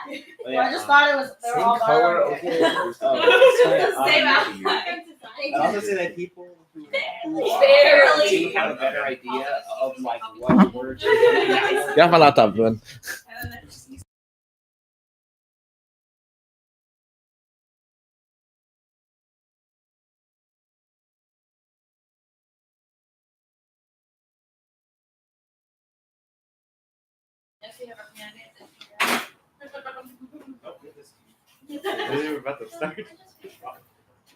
Oh, Well, I just thought it was they were same all color. borrowed. Okay. The same Um, outfit. I'd also say that people who Barely. do have a better idea of like what words. Grab my laptop, man. Yes, we have our candidates. We were about to start.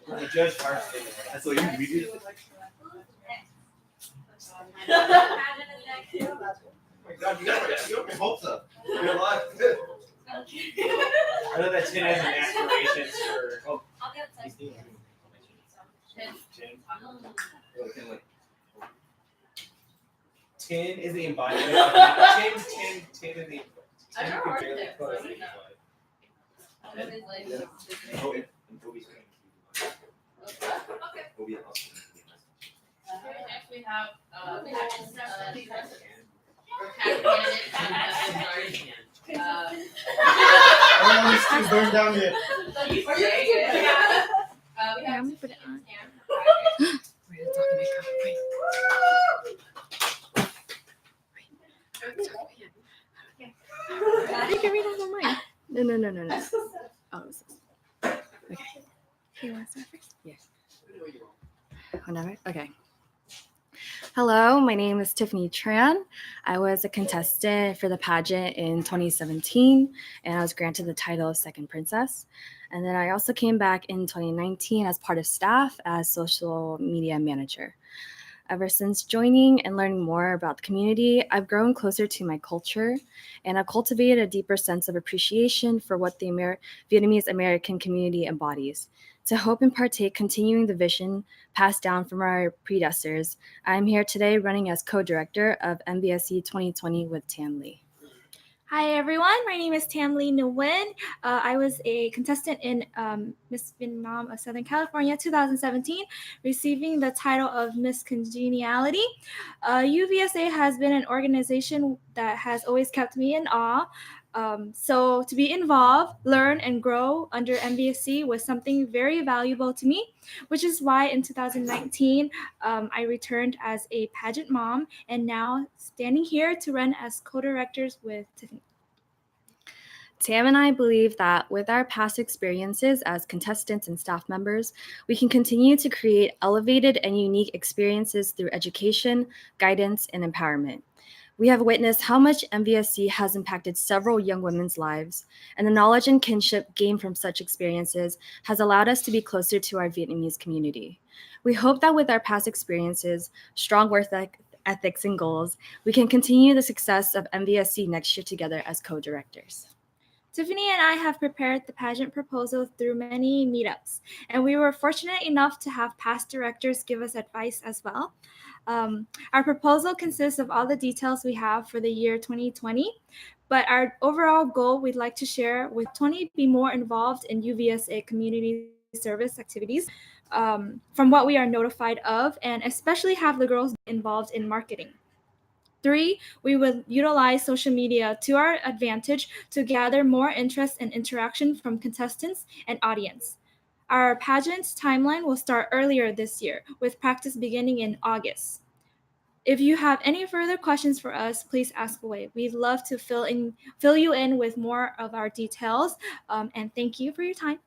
The judge first. That's what you do. Yeah. Oh my God, you got your hopes up. You're alive. I know that Tin has an aspirations for. Oh, I'll get he's doing Tin is the embodiment. Tin is the. I know can our barely architect, put it so in. Yeah. Oh, and Bobby's going to. Bobby also. Next we have pageant candidate. He's going down yet. We have I'm gonna put it on. Tan. Wait, it's not gonna come. Wait. You can read over mine. No. Oh, this is- okay. You want to start first? Yes. Whenever? Okay. Hello, my name is Tiffany Tran. I was a contestant for the pageant in 2017, and I was granted the title of Second Princess. And then I also came back in 2019 as part of staff as social media manager. Ever since joining and learning more about the community, I've grown closer to my culture, and I've cultivated a deeper sense of appreciation for what the Vietnamese American community embodies. To hope and partake continuing the vision passed down from our predecessors, I'm here today running as co-director of MBSE 2020 with Tan Lee. Hi everyone, my name is Tam Lee Nguyen. I was a contestant in Miss Vietnam of Southern California 2017, receiving the title of Miss Congeniality. UVSA has been an organization that has always kept me in awe. So to be involved, learn, and grow under MBSC was something very valuable to me, which is why in 2019, I returned as a pageant mom and now standing here to run as co-directors with Tiffany. Tam and I believe that with our past experiences as contestants and staff members, we can continue to create elevated and unique experiences through education, guidance, and empowerment. We have witnessed how much MVSC has impacted several young women's lives, and the knowledge and kinship gained from such experiences has allowed us to be closer to our Vietnamese community. We hope that with our past experiences, strong work ethics, and goals, we can continue the success of MVSC next year together as co-directors. Tiffany and I have prepared the pageant proposal through many meetups, and we were fortunate enough to have past directors give us advice as well. Our proposal consists of all the details we have for the year 2020, but our overall goal we'd like to share with 20 be more involved in UVSA community service activities from what we are notified of, and especially have the girls involved in marketing. 3, we will utilize social media to our advantage to gather more interest and interaction from contestants and audience. Our pageant's timeline will start earlier this year, with practice beginning in August. If you have any further questions for us, please ask away. We'd love to fill you in with more of our details, and thank you for your time.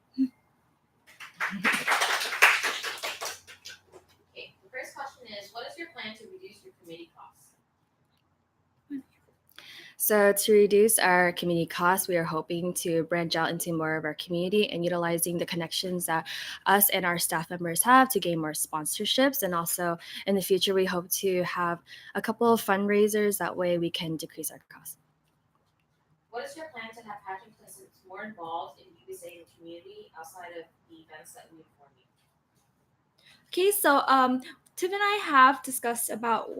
Okay, the first question is, what is your plan to reduce your committee costs? So to reduce our community costs, we are hoping to branch out into more of our community and utilizing the connections that us and our staff members have to gain more sponsorships. And also in the future, we hope to have a couple of fundraisers. That way we can decrease our costs. What is your plan to have pageant contestants more involved in UVSA and the community outside of the events that we inform you? Okay, so Tiff and I have discussed about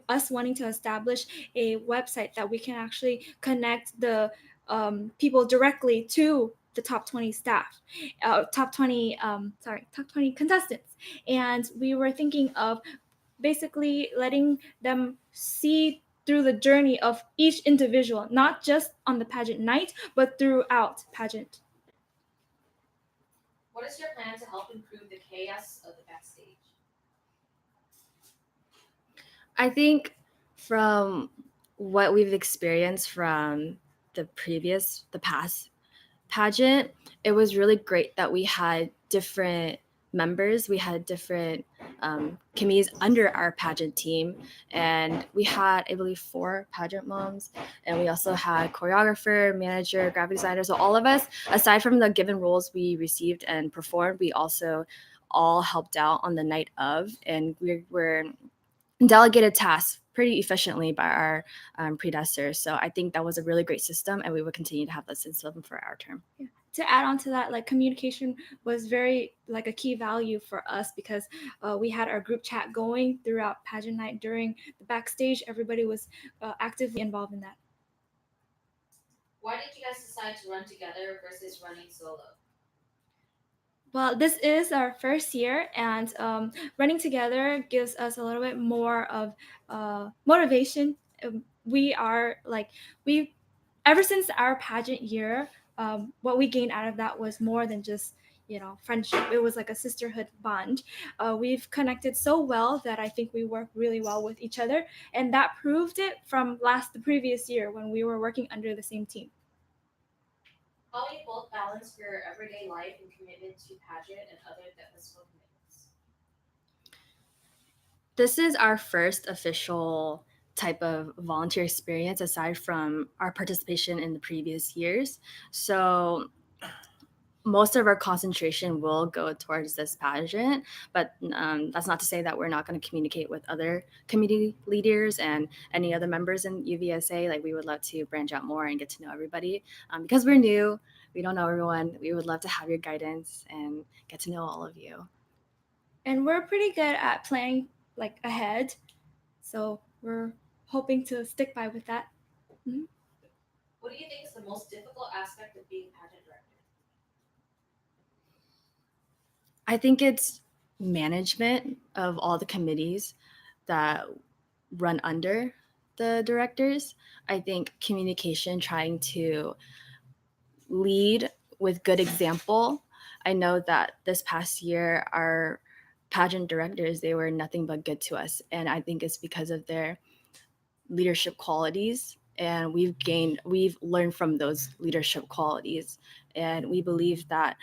us wanting to establish a website that we can actually connect the people directly to the top 20 staff, top 20 contestants. And we were thinking of basically letting them see through the journey of each individual, not just on the pageant night, but throughout pageant. What is your plan to help improve the chaos of the backstage? I think from what we've experienced from the past pageant, it was really great that we had different members. We had different committees under our pageant team, and we had, I believe, 4 pageant moms, and we also had choreographer, manager, graphic designer. So all of us, aside from the given roles we received and performed, we also all helped out on the night of, and we were delegated tasks pretty efficiently by our predecessors. So I think that was a really great system, and we will continue to have that system for our term. Yeah. To add on to that, like communication was very like a key value for us because we had our group chat going throughout pageant night. During the backstage, everybody was actively involved in that. Why did you guys decide to run together versus running solo? Well, this is our first year, and running together gives us a little bit more of motivation. Ever since our pageant year, what we gained out of that was more than just friendship. It was like a sisterhood bond. We've connected so well that I think we work really well with each other, and that proved it from the previous year when we were working under the same team. How do you both balance your everyday life and commitment to pageant and other festival commitments? This is our first official type of volunteer experience aside from our participation in the previous years. So most of our concentration will go towards this pageant, but that's not to say that we're not going to communicate with other community leaders and any other members in UVSA. Like, we would love to branch out more and get to know everybody. Because we're new, we don't know everyone. We would love to have your guidance and get to know all of you. And we're pretty good at planning like ahead, so we're hoping to stick by with that. Mm-hmm. What do you think is the most difficult aspect of being pageant director? I think it's management of all the committees that run under the directors. I think communication, trying to lead with good example. I know that this past year, our pageant directors, they were nothing but good to us. And I think it's because of their leadership qualities. And we've learned from those leadership qualities. And we believe that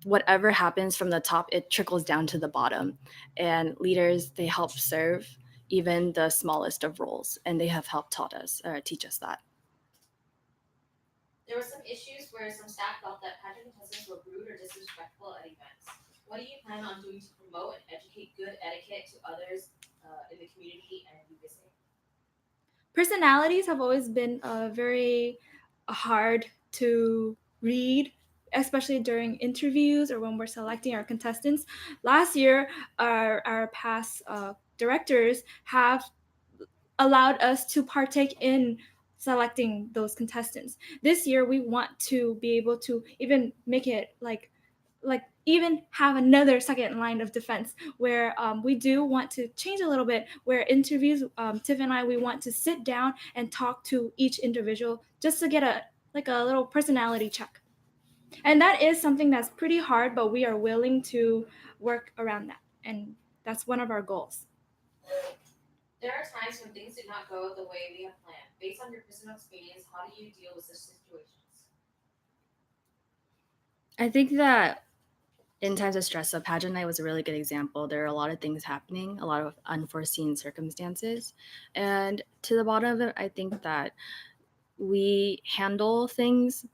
whatever happens from the top, it trickles down to the bottom. And leaders, they help serve even the smallest of roles, and they have helped teach us that. There were some issues where some staff felt that pageant contestants were rude or disrespectful at events. What do you plan on doing to promote and educate good etiquette to others in the community and UVSA? Personalities have always been very hard to read, especially during interviews or when we're selecting our contestants. Last year, our past directors have allowed us to partake in selecting those contestants. This year, we want to be able to even make it like even have another second line of defense where we do want to change a little bit, where interviews, Tiff and I, we want to sit down and talk to each individual just to get a little personality check. And that is something that's pretty hard, but we are willing to work around that. And that's one of our goals. There are times when things do not go the way we have planned. Based on your personal experience, how do you deal with such situations? I think that in times of stress, so pageant night was a really good example. There are a lot of things happening, a lot of unforeseen circumstances. And to the bottom of it, I think that we handle things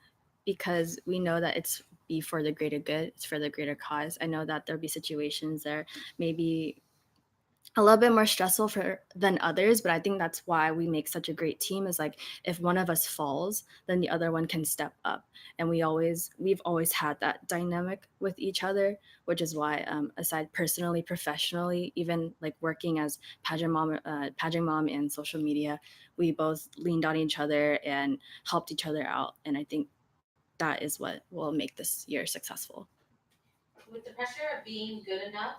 because we know that it's for the greater good, it's for the greater cause. I know that there'll be situations there maybe a little bit more stressful than others, but I think that's why we make such a great team. Is like if one of us falls, then the other one can step up, and we've always had that dynamic with each other, which is why aside personally, professionally, even like working as pageant mom and social media, we both leaned on each other and helped each other out, and I think that is what will make this year successful. With the pressure of being good enough,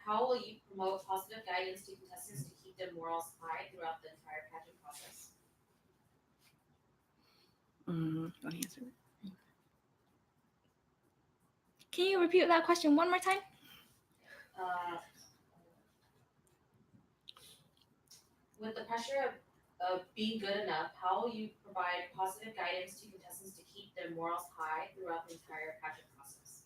how will you promote positive guidance to contestants to keep their morals high throughout the entire pageant process? Want to answer that? Can you repeat that question one more time? With the pressure of being good enough, how will you provide positive guidance to contestants to keep their morals high throughout the entire pageant process?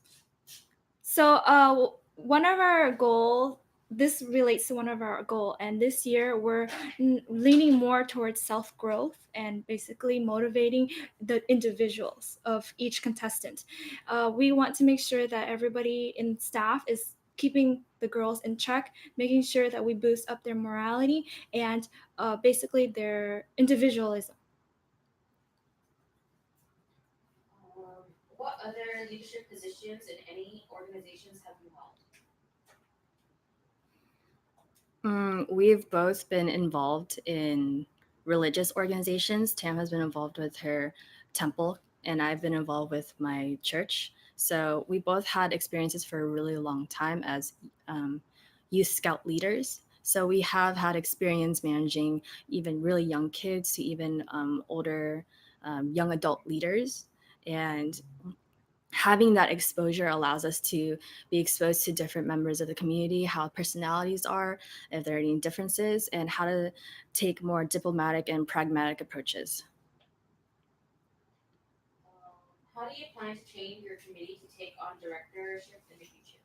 So one of our goals, this relates to one of our goals, and this year we're leaning more towards self-growth and basically motivating the individuals of each contestant. We want to make sure that everybody in staff is keeping the girls in check, making sure that we boost up their morality and basically their individualism. What other leadership positions in any organizations have you held? We've both been involved in religious organizations. Tam has been involved with her temple, and I've been involved with my church. So we both had experiences for a really long time as youth scout leaders. So we have had experience managing even really young kids to even older young adult leaders. And having that exposure allows us to be exposed to different members of the community, how personalities are, if there are any differences, and how to take more diplomatic and pragmatic approaches. How do you plan to change your committee to take on directorship in the future?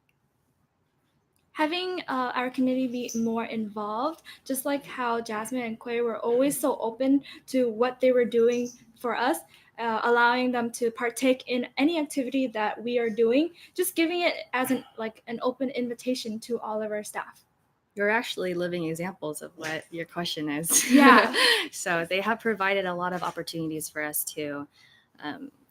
Having our community be more involved, just like how Jasmine and Quay were always so open to what they were doing for us, allowing them to partake in any activity that we are doing, just giving it as an open invitation to all of our staff. You're actually living examples of what your question is. Yeah. So they have provided a lot of opportunities for us to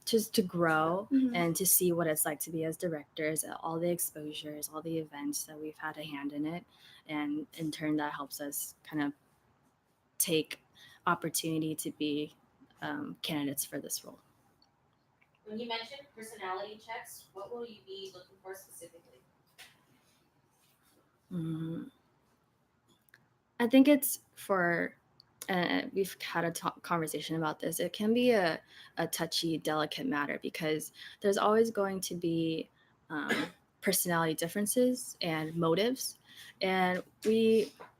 just to grow and to see what it's like to be as directors, all the exposures, all the events that we've had a hand in it. And in turn, that helps us kind of take opportunity to be candidates for this role. When you mentioned personality checks, what will you be looking for specifically? I think it's for, we've had a conversation about this. It can be a touchy, delicate matter because there's always going to be personality differences and motives. And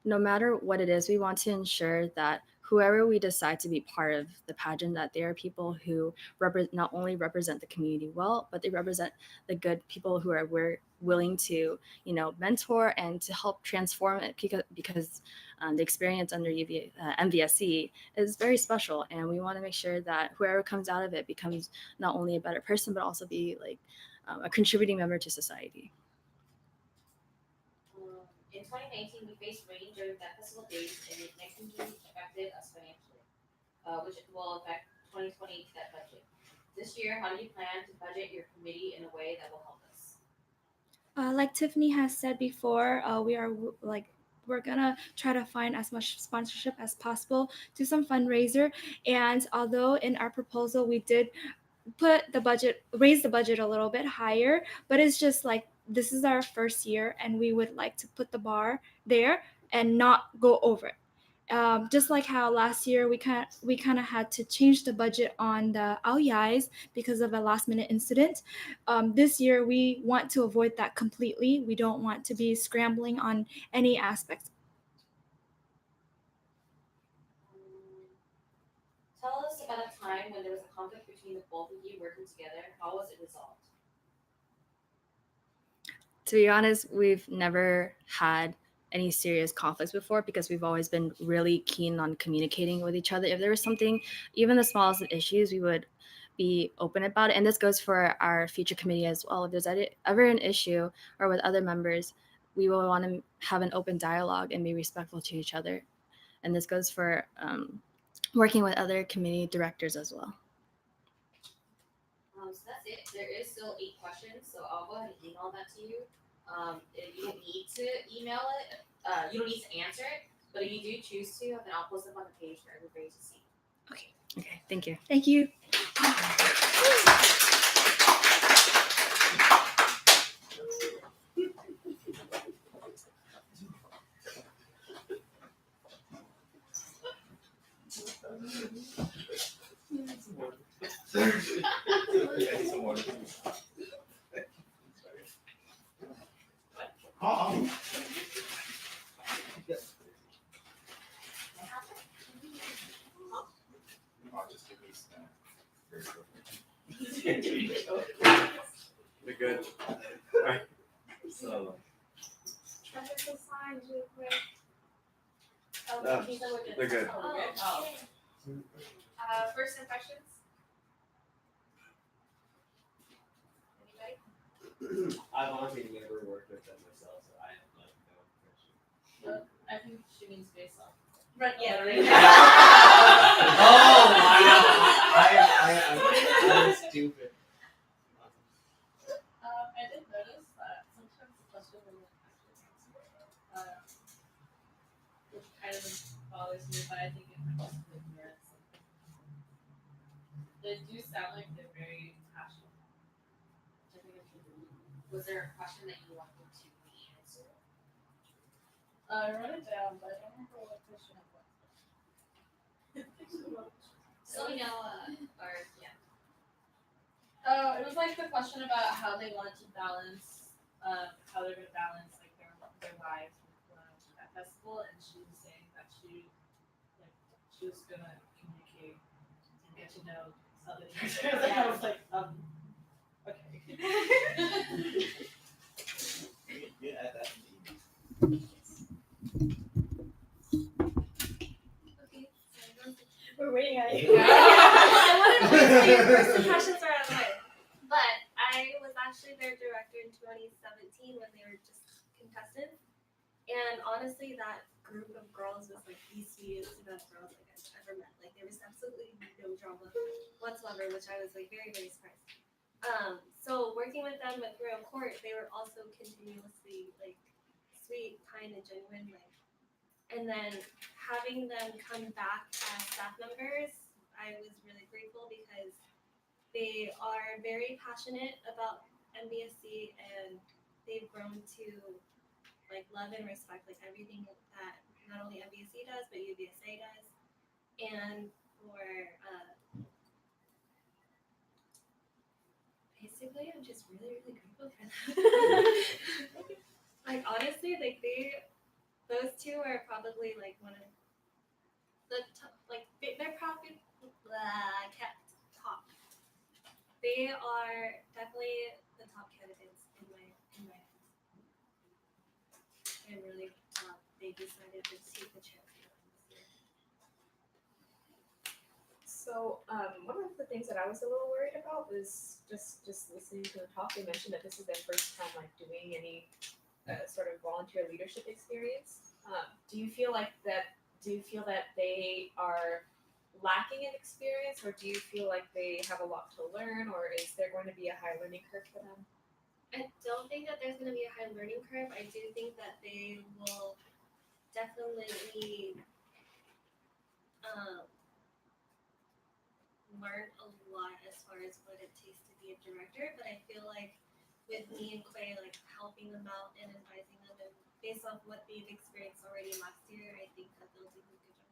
no matter what it is, we want to ensure that whoever we decide to be part of the pageant, that they are people who not only represent the community well, but they represent the good people who we're willing to, mentor and to help transform it because the experience under MVSC is very special. And we want to make sure that whoever comes out of it becomes not only a better person, but also be like a contributing member to society. In 2019, we faced rain during that festival days, and it negatively affected us financially, which will affect 2020 debt budget. This year, how do you plan to budget your committee in a way that will help us? Like Tiffany has said before, we're gonna try to find as much sponsorship as possible, do some fundraiser, and although in our proposal we did raise the budget a little bit higher, but it's just like this is our first year and we would like to put the bar there and not go over it. Just like how last year we kind of had to change the budget on the Aoyais because of a last minute incident. This year we want to avoid that completely. We don't want to be scrambling on any aspects. Tell us about a time when there was a conflict between the both of you working together. How was it resolved? To be honest, we've never had any serious conflicts before because we've always been really keen on communicating with each other. If there was something, even the smallest of issues, we would be open about it. And this goes for our future committee as well. If there's ever an issue or with other members, we will want to have an open dialogue and be respectful to each other. And this goes for working with other committee directors as well. So that's it. There is still 8 questions, so I'll go ahead and email that to you. If you don't need to email it, you don't need to answer it, but if you do choose to, then I'll post them on the page for everybody to see. Okay, thank you. Thank you. We're good. Alright. So Traffic signs real quick. these are what they're good. First impressions. Anybody? I've honestly never worked with them myself, so I have like no impression. I think she means based off. Right, yeah. Oh my god! I'm stupid. I did notice that sometimes the question when you actually answer, which kind of bothers me, but I think it helps with ignorance. They do sound like they're very passionate. Which I think is really. Was there a question that you wanted to answer? I wrote it down, but I don't remember what question it was. So let me know, or yeah. It was like the question about how they wanted to balance, how they're gonna balance like their lives with that festival, and she was saying that she was gonna communicate and get to know other directors. And I was like, okay. Yeah, add that. We're waiting on you. I wanted to wait till your first impressions are out of the way. But I was actually their director in 2017 when they were just contestants. And honestly, that group of girls was like the sweetest amount of girls like I've ever met. Like there was absolutely no drama whatsoever, which I was like very, very surprised. So working with them with Royal Court, they were also continuously like sweet, kind, and genuine. Like, and then having them come back as staff members, I was really grateful because they are very passionate about MBSC and they've grown to like love and respect like everything that not only MBSC does but UVSA does. And for basically, I'm just really, really grateful for them. Like honestly, like those two are probably like one of the top, like they're probably kept top. They are definitely the top candidates in my head. I'm really they decided to take the chance. So one of the things that I was a little worried about was just listening to the talk. They mentioned that this is their first time like doing any sort of volunteer leadership experience. Do you feel that they are lacking in experience, or do you feel like they have a lot to learn, or is there going to be a high learning curve for them? I don't think that there's going to be a high learning curve. I do think that they will definitely learn a lot as far as what it takes to be a director. But I feel like with me and Quay like helping them out and advising them, and based off what they've experienced already last year, I think that they'll do a good job.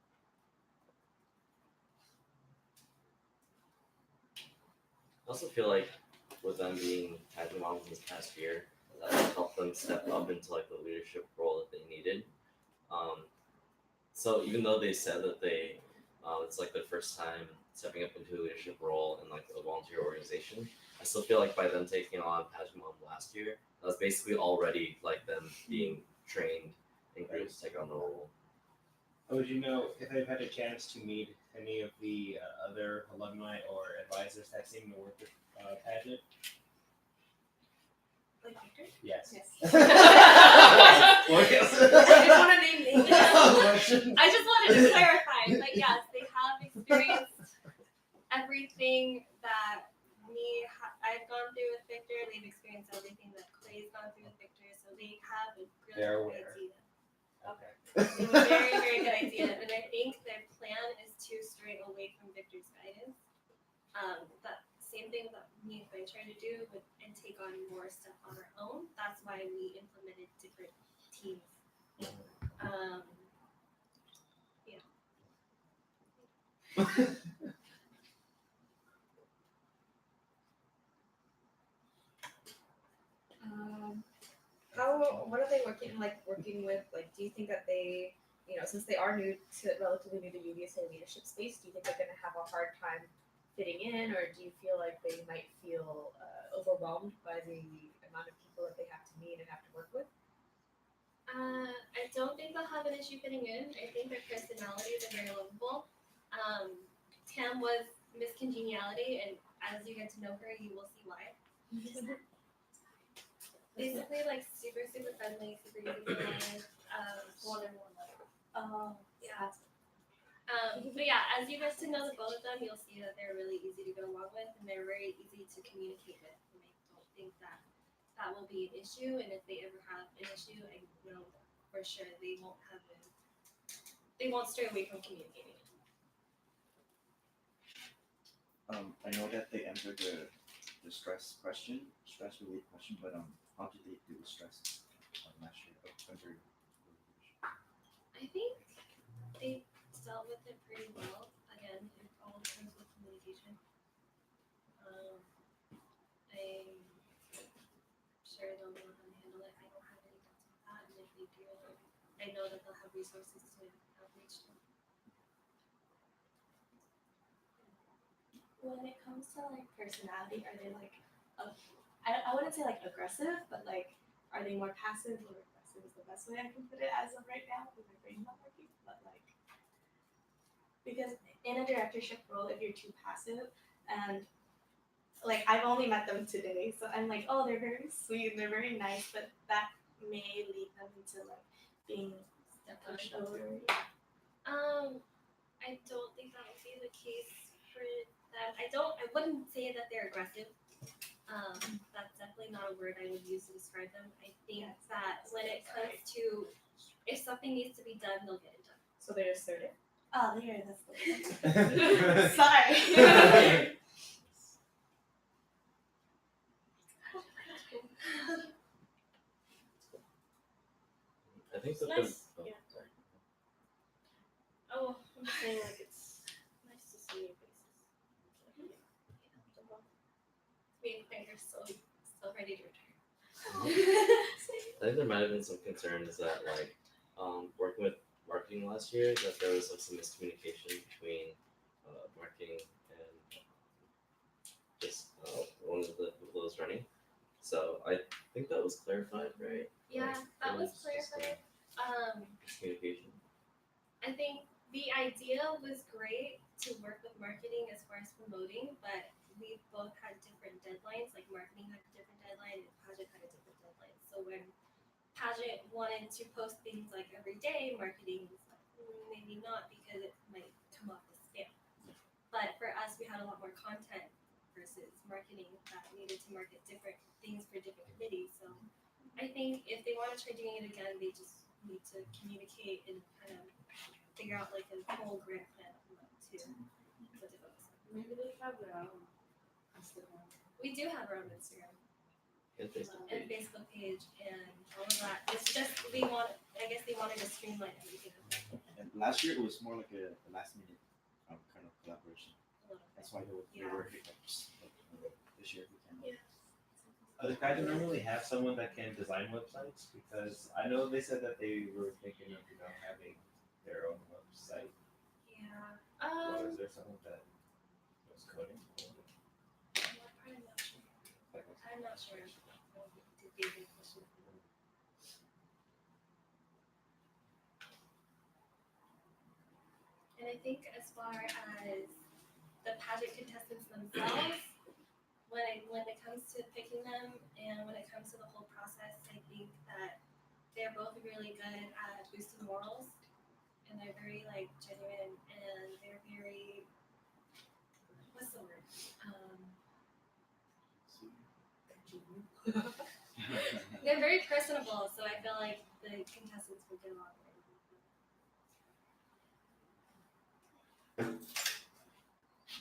I also feel like with them being pageant moms this past year, that helped them step up into like the leadership role that they needed. So even though they said that they, it's like their first time stepping up into a leadership role in like a volunteer organization, I still feel like by them taking on Pageant Mom last year, that was basically already like them being trained in groups to take on the role. Would you know if they've had a chance to meet any of the other alumni or advisors that seem to work with Pageant? Like Victor? Yes. Yes. I didn't want to name names. I just wanted to clarify. Like, yes, they have experienced everything that I've gone through with Victor. They've experienced everything that Clay's gone through with Victor. So they have a They're good aware. idea. Okay. They have a very, very good idea. And I think their plan is to stray away from Victor's guidance. That same thing that me and Clay tried to do and take on more stuff on our own. That's why we implemented different teams. Yeah. What are they working with? Like, do you think that they, since they are relatively new to UVSA leadership space, do you think they're going to have a hard time fitting in, or do you feel like they might feel overwhelmed by the amount of people that they have to meet and have to work with? I don't think they'll have an issue fitting in. I think their personalities are very lovable. Tam was Miss Congeniality, and as you get to know her, you will see why. Basically, like super, super friendly, super easy to deal with. Yeah. But yeah, as you get to know the both of them, you'll see that they're really easy to get along with, and they're very easy to communicate with. And I don't think that will be an issue. And if they ever have an issue, I know for sure they won't stray away from communicating. I know that they answered the stress related question, but how did they do the stress last year under? I think they dealt with it pretty well. Again, it all depends with communication. I'm sure they'll know how to handle it. I don't have any doubts with that, and if they do, I know that they'll have resources to outreach them. When it comes to like personality, are they like, I wouldn't say like aggressive, but like, are they more passive or aggressive is the best way I can put it as of right now because my brain's not working. But like, because in a directorship role, if you're too passive, and like I've only met them today, so I'm like, oh, they're very sweet and they're very nice, but that may lead them into like being pushed over. I don't think that would be the case for them. I wouldn't say that they're aggressive. That's definitely not a word I would use to describe them. I think that when it comes to if something needs to be done, they'll get it done. So they're assertive. Oh, that's the word. Sorry. I think the Nice. Oh, Yeah. sorry. Oh, I'm just saying like it's nice to see your faces. Me and Claire are so ready to retire. I think there might have been some concerns that working with marketing last year, that there was some miscommunication between marketing and just one of the people that was running. So I think that was clarified, right? Yeah, that was clarified. Miscommunication. I think the idea was great to work with marketing as far as promoting, but we both had different deadlines. Like marketing had a different deadline and Pageant had a different deadline. So when Pageant wanted to post things like every day, marketing was like, maybe not because it might come off as spam. But for us, we had a lot more content versus marketing that needed to market different things for different committees. So I think if they want to try doing it again, they just need to communicate and kind of figure out like a whole grand plan of what to focus on. Maybe they have their own Instagram. We do have our own Instagram And Facebook and page. Facebook page and all of that. It's just I guess they wanted to streamline everything. And last year it was more like a last minute kind of collaboration. That's why there were hiccups. But this year we can. Yeah. The Pageant normally have someone that can design websites because I know they said that they were thinking of having their own website. Yeah. Or is there someone that was coding? I'm not sure. To be a good question. And I think as far as the pageant contestants themselves, when it comes to picking them and when it comes to the whole process, I think that they're both really good at boosting morals, and they're very like genuine, and they're very what's the word? They're very personable, so I feel like the contestants would get along very well.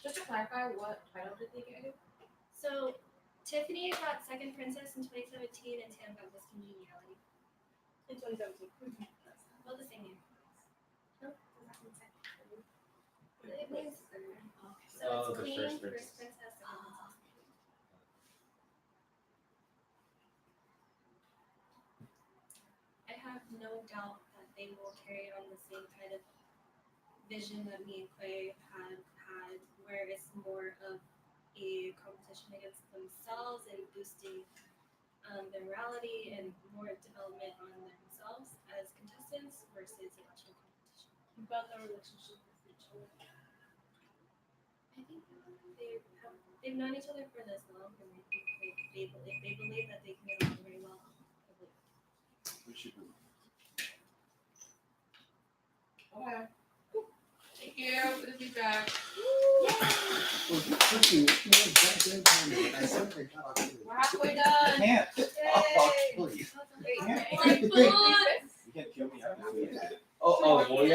Just to clarify, what title did they get? So Tiffany got second princess in 2017, and Tam got Miss Congeniality In 2017. Well, the same name. No, does that mean second? It means third. So Oh, it's the queen, first first princess. princess, second princess. I have no doubt that they will carry on the same kind of vision that me and Clay had, where it's more of a competition against themselves and boosting their morality and more development on themselves as contestants versus a national competition. About their relationship with each other. I think they've known each other for this long, and I think they believe that they can get along very well. We should do. Okay. Thank you for the feedback. We're halfway done. Can't. Yay. Please. Wait, Can't. like, come on. You can't kill me. Oh, yeah.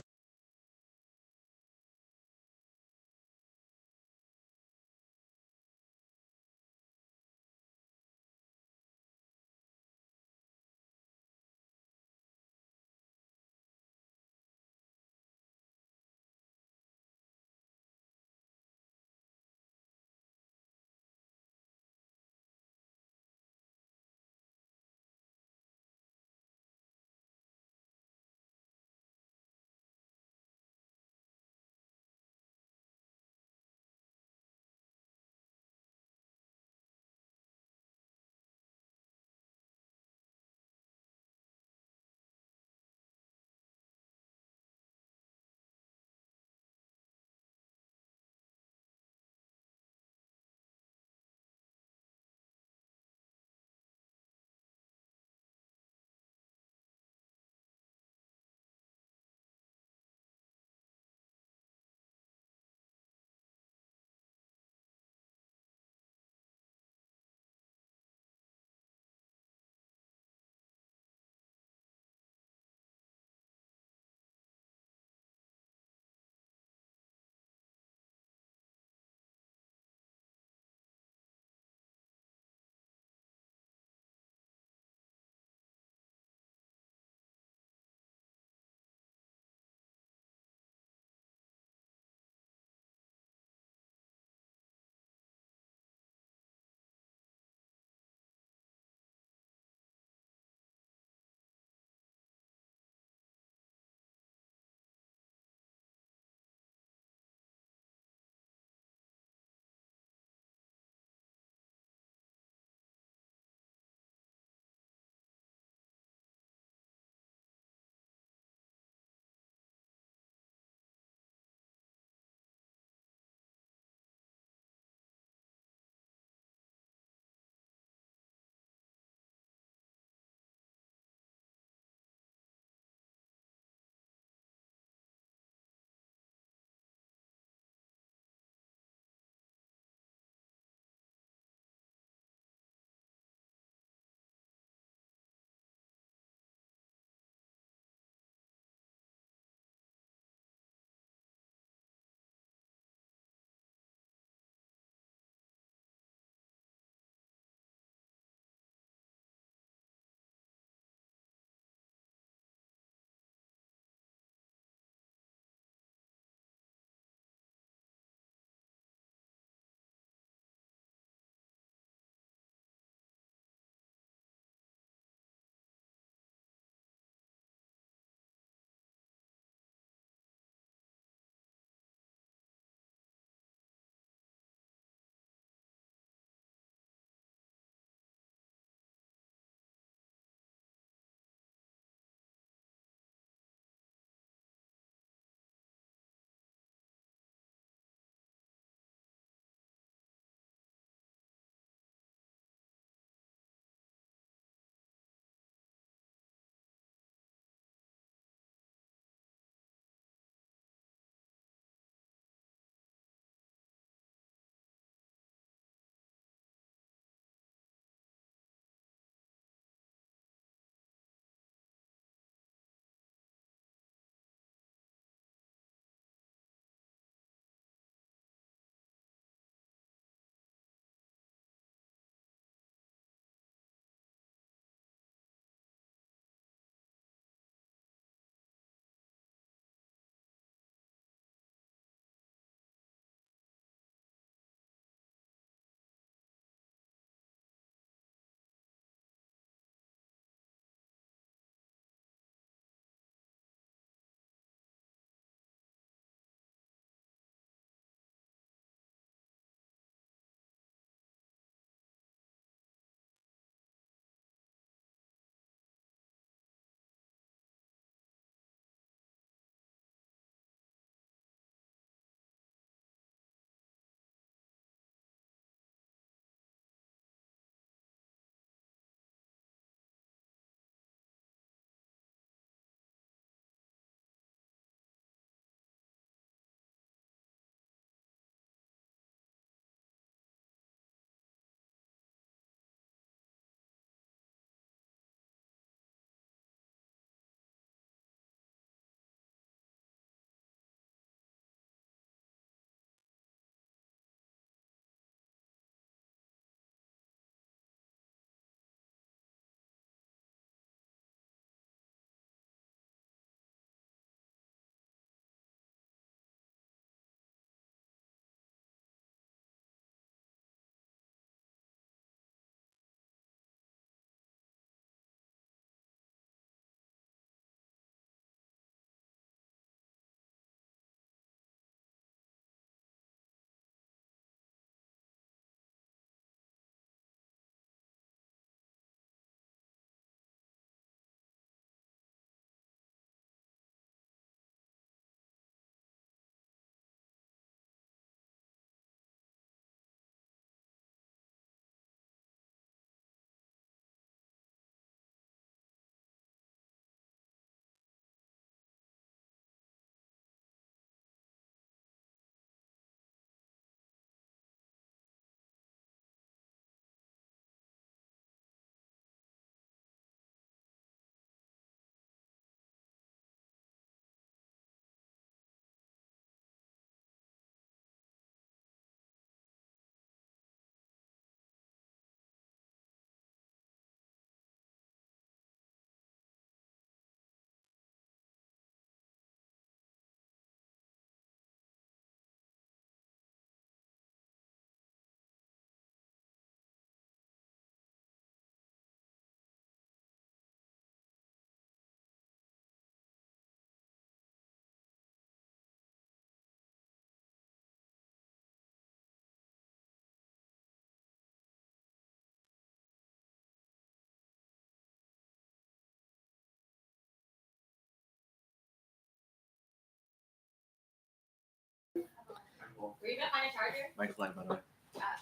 Oh, Were you gonna find a charger? mic is live, by the way.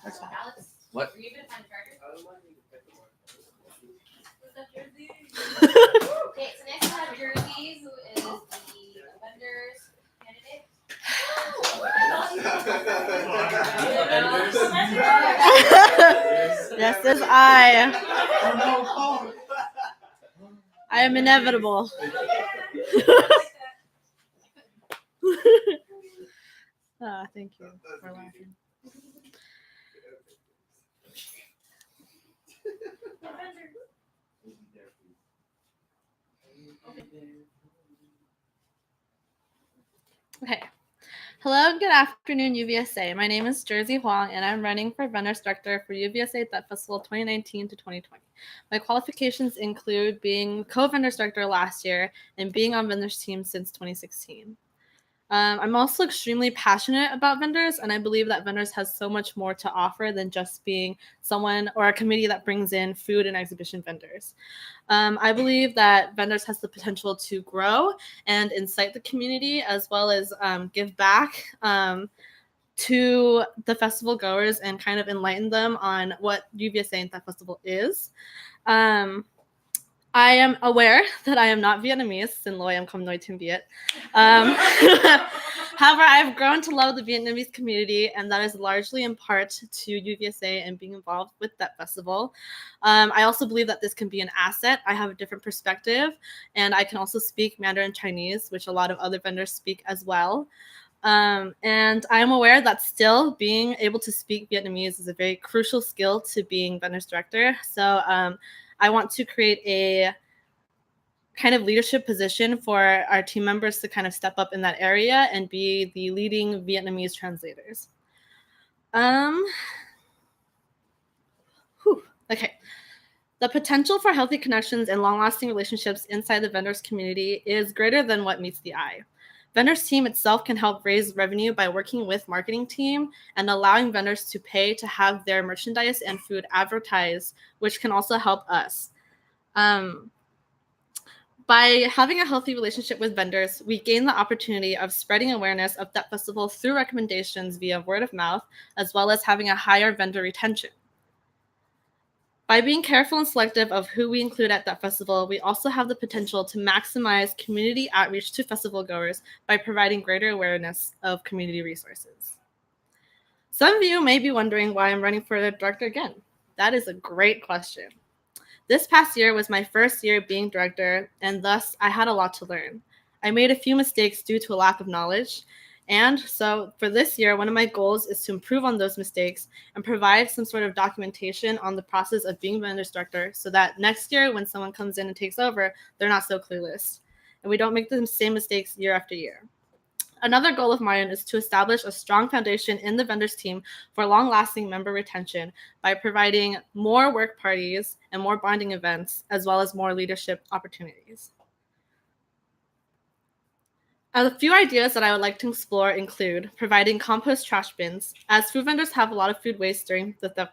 Excellent. Alex? What? Were you gonna find a charger? Who's that jersey? Okay, so next we have Jersey, who is the vendors candidate. Yes, is I. I am inevitable. Thank you for laughing. Okay. Hello, good afternoon, UVSA. My name is Jersey Huang, and I'm running for Vendors Director for UVSA That Festival 2019 to 2020. My qualifications include being co-Vendors Director last year and being on Vendors team since 2016. I'm also extremely passionate about vendors, and I believe that vendors has so much more to offer than just being someone or a committee that brings in food and exhibition vendors. I believe that vendors has the potential to grow and incite the community, as well as give back to the festival goers and kind of enlighten them on what UVSA and that festival is. I am aware that I am not Vietnamese, xin lỗi, em không nói tiếng Việt. However, I've grown to love the Vietnamese community, and that is largely in part to UVSA and being involved with that festival. I also believe that this can be an asset. I have a different perspective, and I can also speak Mandarin Chinese, which a lot of other vendors speak as well. And I am aware that still being able to speak Vietnamese is a very crucial skill to being vendors director. So I want to create a kind of leadership position for our team members to kind of step up in that area and be the leading Vietnamese translators. Okay. The potential for healthy connections and long-lasting relationships inside the vendors community is greater than what meets the eye. Vendors team itself can help raise revenue by working with marketing team and allowing vendors to pay to have their merchandise and food advertised, which can also help us. By having a healthy relationship with vendors, we gain the opportunity of spreading awareness of that festival through recommendations via word of mouth, as well as having a higher vendor retention. By being careful and selective of who we include at that festival, we also have the potential to maximize community outreach to festival goers by providing greater awareness of community resources. Some of you may be wondering why I'm running for the director again. That is a great question. This past year was my first year being director, and thus I had a lot to learn. I made a few mistakes due to a lack of knowledge, and so for this year, one of my goals is to improve on those mistakes and provide some sort of documentation on the process of being vendors director so that next year when someone comes in and takes over, they're not so clueless, and we don't make the same mistakes year after year. Another goal of mine is to establish a strong foundation in the vendors team for long-lasting member retention by providing more work parties and more bonding events, as well as more leadership opportunities. A few ideas that I would like to explore include providing compost trash bins, as food vendors have a lot of food waste during the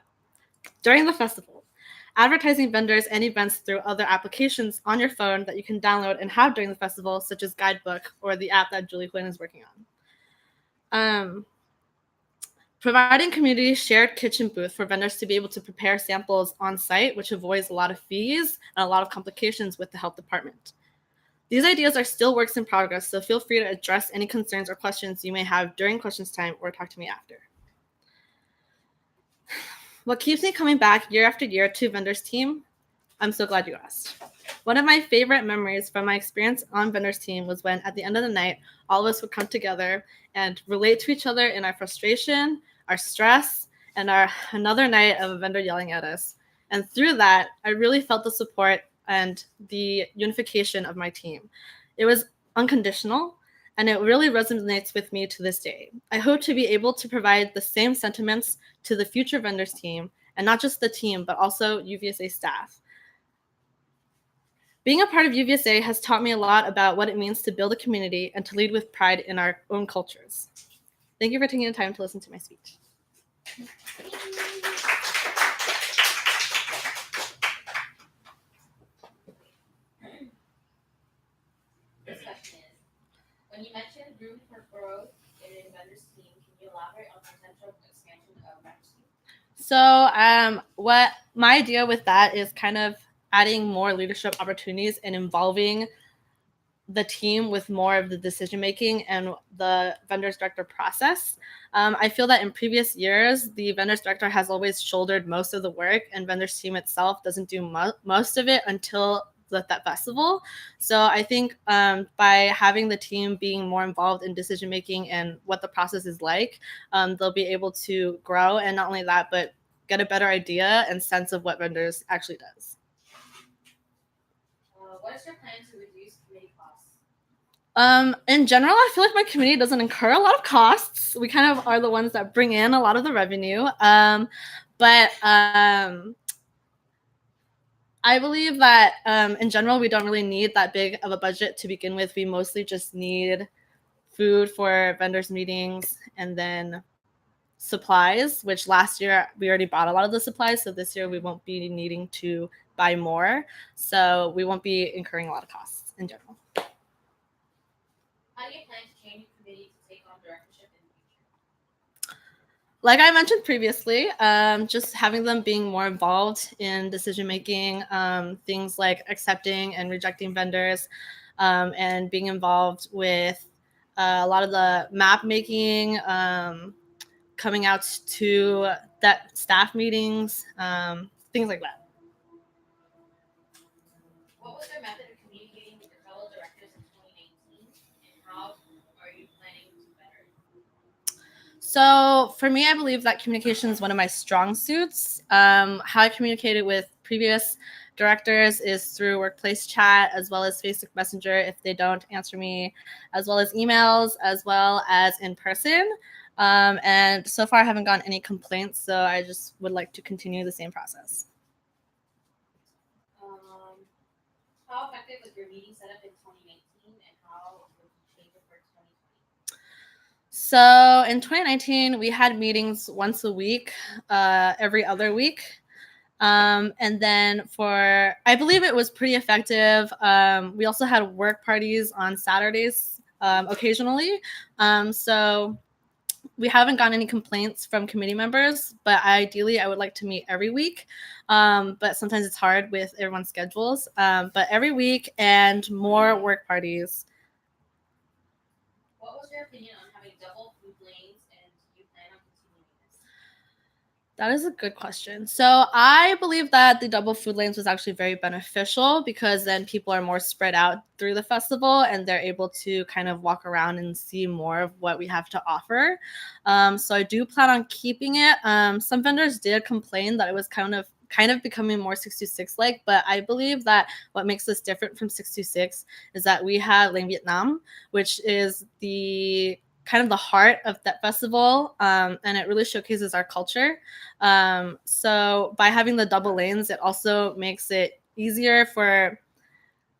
festival. Advertising vendors and events through other applications on your phone that you can download and have during the festival, such as Guidebook or the app that Julie Quinn is working on. Providing community shared kitchen booth for vendors to be able to prepare samples on site, which avoids a lot of fees and a lot of complications with the health department. These ideas are still works in progress, so feel free to address any concerns or questions you may have during questions time or talk to me after. What keeps me coming back year after year to vendors team? I'm so glad you asked. One of my favorite memories from my experience on vendors team was when at the end of the night, all of us would come together and relate to each other in our frustration, our stress, and our another night of a vendor yelling at us. And through that, I really felt the support and the unification of my team. It was unconditional, and it really resonates with me to this day. I hope to be able to provide the same sentiments to the future vendors team, and not just the team, but also UVSA staff. Being a part of UVSA has taught me a lot about what it means to build a community and to lead with pride in our own cultures. Thank you for taking the time to listen to my speech. This question is, when you mentioned room for growth in vendors team, can you elaborate on potential expansion of members? So what my idea with that is kind of adding more leadership opportunities and involving the team with more of the decision making and the vendors director process. I feel that in previous years, the vendors director has always shouldered most of the work, and vendors team itself doesn't do most of it until that festival. So I think by having the team being more involved in decision making and what the process is like, they'll be able to grow, and not only that, but get a better idea and sense of what vendors actually does. What is your plan to reduce committee costs? In general, I feel like my committee doesn't incur a lot of costs. We kind of are the ones that bring in a lot of the revenue. But I believe that in general, we don't really need that big of a budget to begin with. We mostly just need food for vendors meetings and then supplies, which last year we already bought a lot of the supplies. So this year we won't be needing to buy more. So we won't be incurring a lot of costs in general. How do you plan to change the committee to take on directorship in the future? Like I mentioned previously, just having them being more involved in decision making, things like accepting and rejecting vendors, and being involved with a lot of the map making, coming out to that staff meetings, things like that. What was your method of communicating with your fellow directors in 2019, and how are you planning to better it? So for me, I believe that communication is one of my strong suits. How I communicated with previous directors is through workplace chat, as well as Facebook Messenger if they don't answer me, as well as emails, as well as in person. And so far I haven't gotten any complaints, so I just would like to continue the same process. How effective was your meeting setup in 2019, and how would you change it for 2020? So in 2019, we had meetings once a week, every other week. And then I believe it was pretty effective. We also had work parties on Saturdays occasionally. So we haven't gotten any complaints from committee members, but ideally I would like to meet every week. But sometimes it's hard with everyone's schedules. But every week and more work parties. What was your opinion on having double food lanes, and do you plan on continuing this? That is a good question. So I believe that the double food lanes was actually very beneficial because then people are more spread out through the festival and they're able to kind of walk around and see more of what we have to offer. So I do plan on keeping it. Some vendors did complain that it was kind of becoming more 626 like, but I believe that what makes this different from 626 is that we have Lane Vietnam, which is the kind of the heart of that festival, and it really showcases our culture. So by having the double lanes, it also makes it easier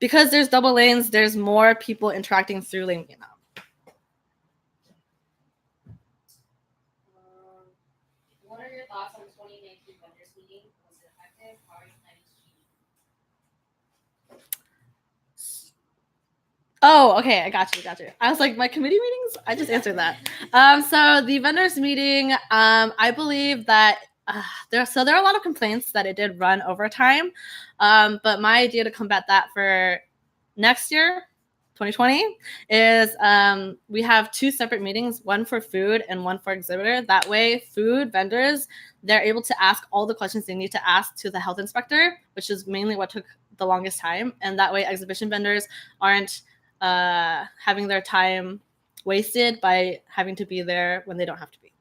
because there's double lanes, there's more people interacting through Lane Vietnam. What are your thoughts on 2019 vendors meeting? Was it effective? How are you planning to change it? Oh, okay, I got you. I was like, my committee meetings? I just answered that. So the vendors meeting, I believe that there are a lot of complaints that it did run overtime. But my idea to combat that for next year, 2020, is we have two separate meetings, one for food and one for exhibitor. That way, food vendors, they're able to ask all the questions they need to ask to the health inspector, which is mainly what took the longest time. And that way, exhibition vendors aren't having their time wasted by having to be there when they don't have to be.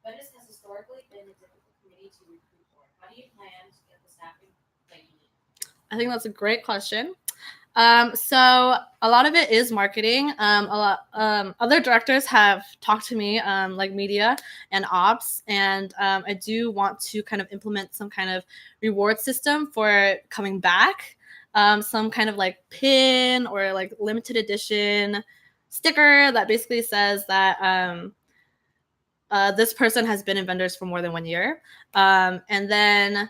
Vendors has historically been a difficult committee to recruit for. How do you plan to get the staffing that you need? I think that's a great question. So a lot of it is marketing. Other directors have talked to me, like media and ops, and I do want to kind of implement some kind of reward system for coming back. Some kind of like pin or like limited edition sticker that basically says that this person has been in vendors for more than 1 year. And then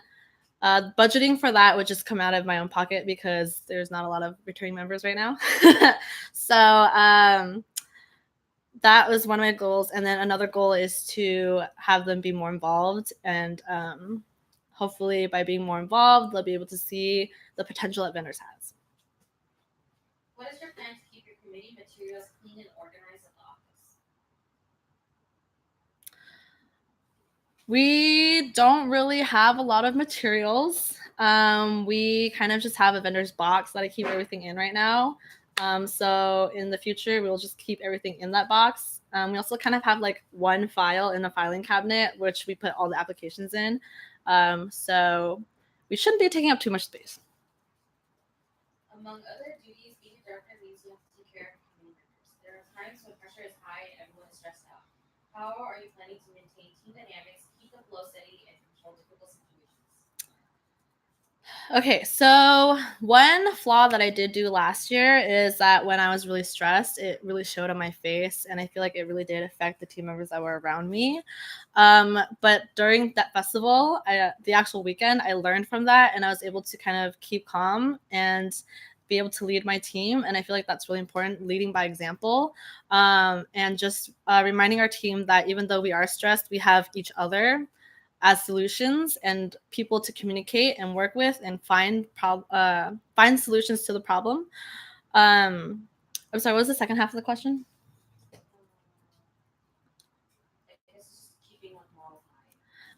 budgeting for that would just come out of my own pocket because there's not a lot of returning members right now. So that was one of my goals. And then another goal is to have them be more involved. And hopefully by being more involved, they'll be able to see the potential that vendors has. What is your plan to keep your committee materials clean and organized at the office? We don't really have a lot of materials. We kind of just have a vendor's box that I keep everything in right now. So in the future, we'll just keep everything in that box. We also kind of have like one file in the filing cabinet, which we put all the applications in. So we shouldn't be taking up too much space. Among other duties, being a director means you have to take care of community members. There are times when pressure is high and everyone is stressed out. How are you planning to maintain team dynamics, keep the flow steady, and control difficult situations? Okay, so one flaw that I did do last year is that when I was really stressed, it really showed on my face, and I feel like it really did affect the team members that were around me. But during that festival, the actual weekend, I learned from that, and I was able to kind of keep calm and be able to lead my team. And I feel like that's really important, leading by example, and just reminding our team that even though we are stressed, we have each other as solutions and people to communicate and work with and find solutions to the problem. I'm sorry, what was the second half of the question?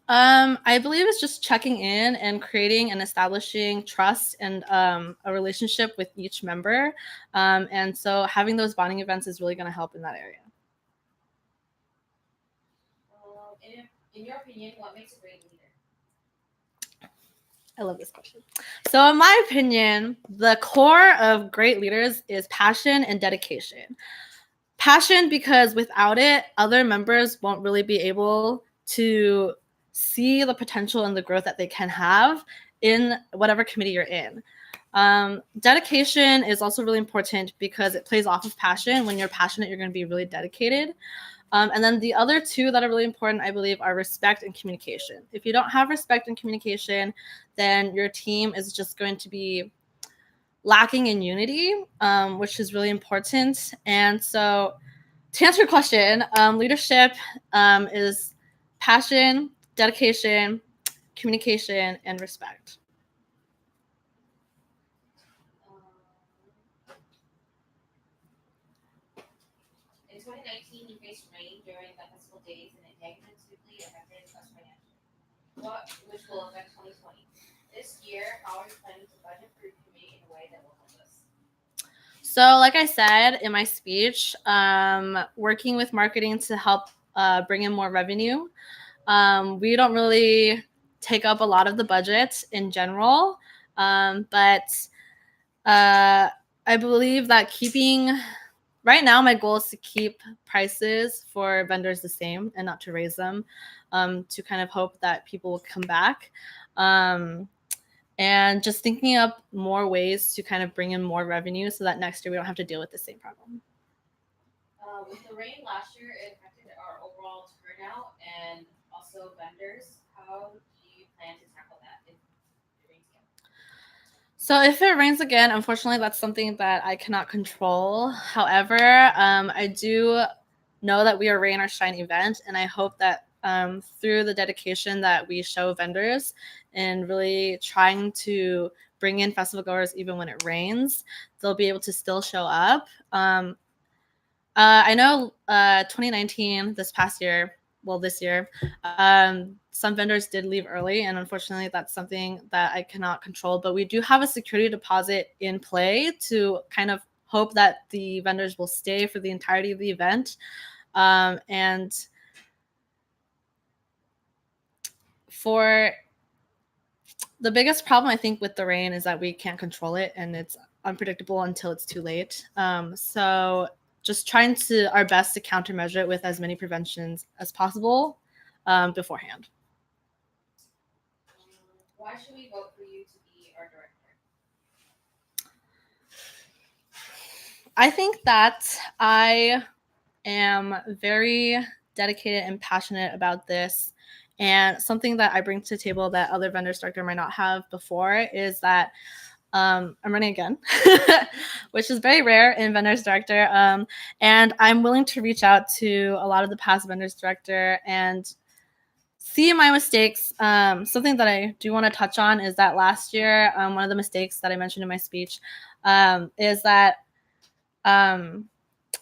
I believe it's just checking in and creating and establishing trust and a relationship with each member. And so having those bonding events is really going to help in that area. In your opinion, what makes a great leader? I love this question. So in my opinion, the core of great leaders is passion and dedication. Passion because without it, other members won't really be able to see the potential and the growth that they can have in whatever committee you're in. Dedication is also really important because it plays off of passion. When you're passionate, you're going to be really dedicated. And then the other two that are really important, I believe, are respect and communication. If you don't have respect and communication, then your team is just going to be lacking in unity, which is really important. And so to answer your question, leadership is passion, dedication, communication, and respect. In 2019, you faced rain during the festival days and it negatively affected us financially, which will affect 2020. This year, how are you planning to budget for your committee in a way that will help us? So like I said in my speech, working with marketing to help bring in more revenue. We don't really take up a lot of the budget in general, but I believe that right now my goal is to keep prices for vendors the same and not to raise them, to kind of hope that people will come back. And just thinking up more ways to kind of bring in more revenue so that next year we don't have to deal with the same problem. With the rain last year, it affected our overall turnout and also vendors. How do you plan to tackle that if it rains again? So if it rains again, unfortunately, that's something that I cannot control. However, I do know that we are Rain or Shine event, and I hope that through the dedication that we show vendors and really trying to bring in festival goers even when it rains, they'll be able to still show up. I know 2019, this year, some vendors did leave early, and unfortunately that's something that I cannot control, but we do have a security deposit in play to kind of hope that the vendors will stay for the entirety of the event. And for the biggest problem, I think, with the rain is that we can't control it, and it's unpredictable until it's too late. So just trying our best to countermeasure it with as many preventions as possible beforehand. Why should we vote for you to be our director? I think that I am very dedicated and passionate about this. And something that I bring to the table that other vendors director might not have before is that I'm running again, which is very rare in vendors director. And I'm willing to reach out to a lot of the past vendors director and see my mistakes. Something that I do want to touch on is that last year, one of the mistakes that I mentioned in my speech is that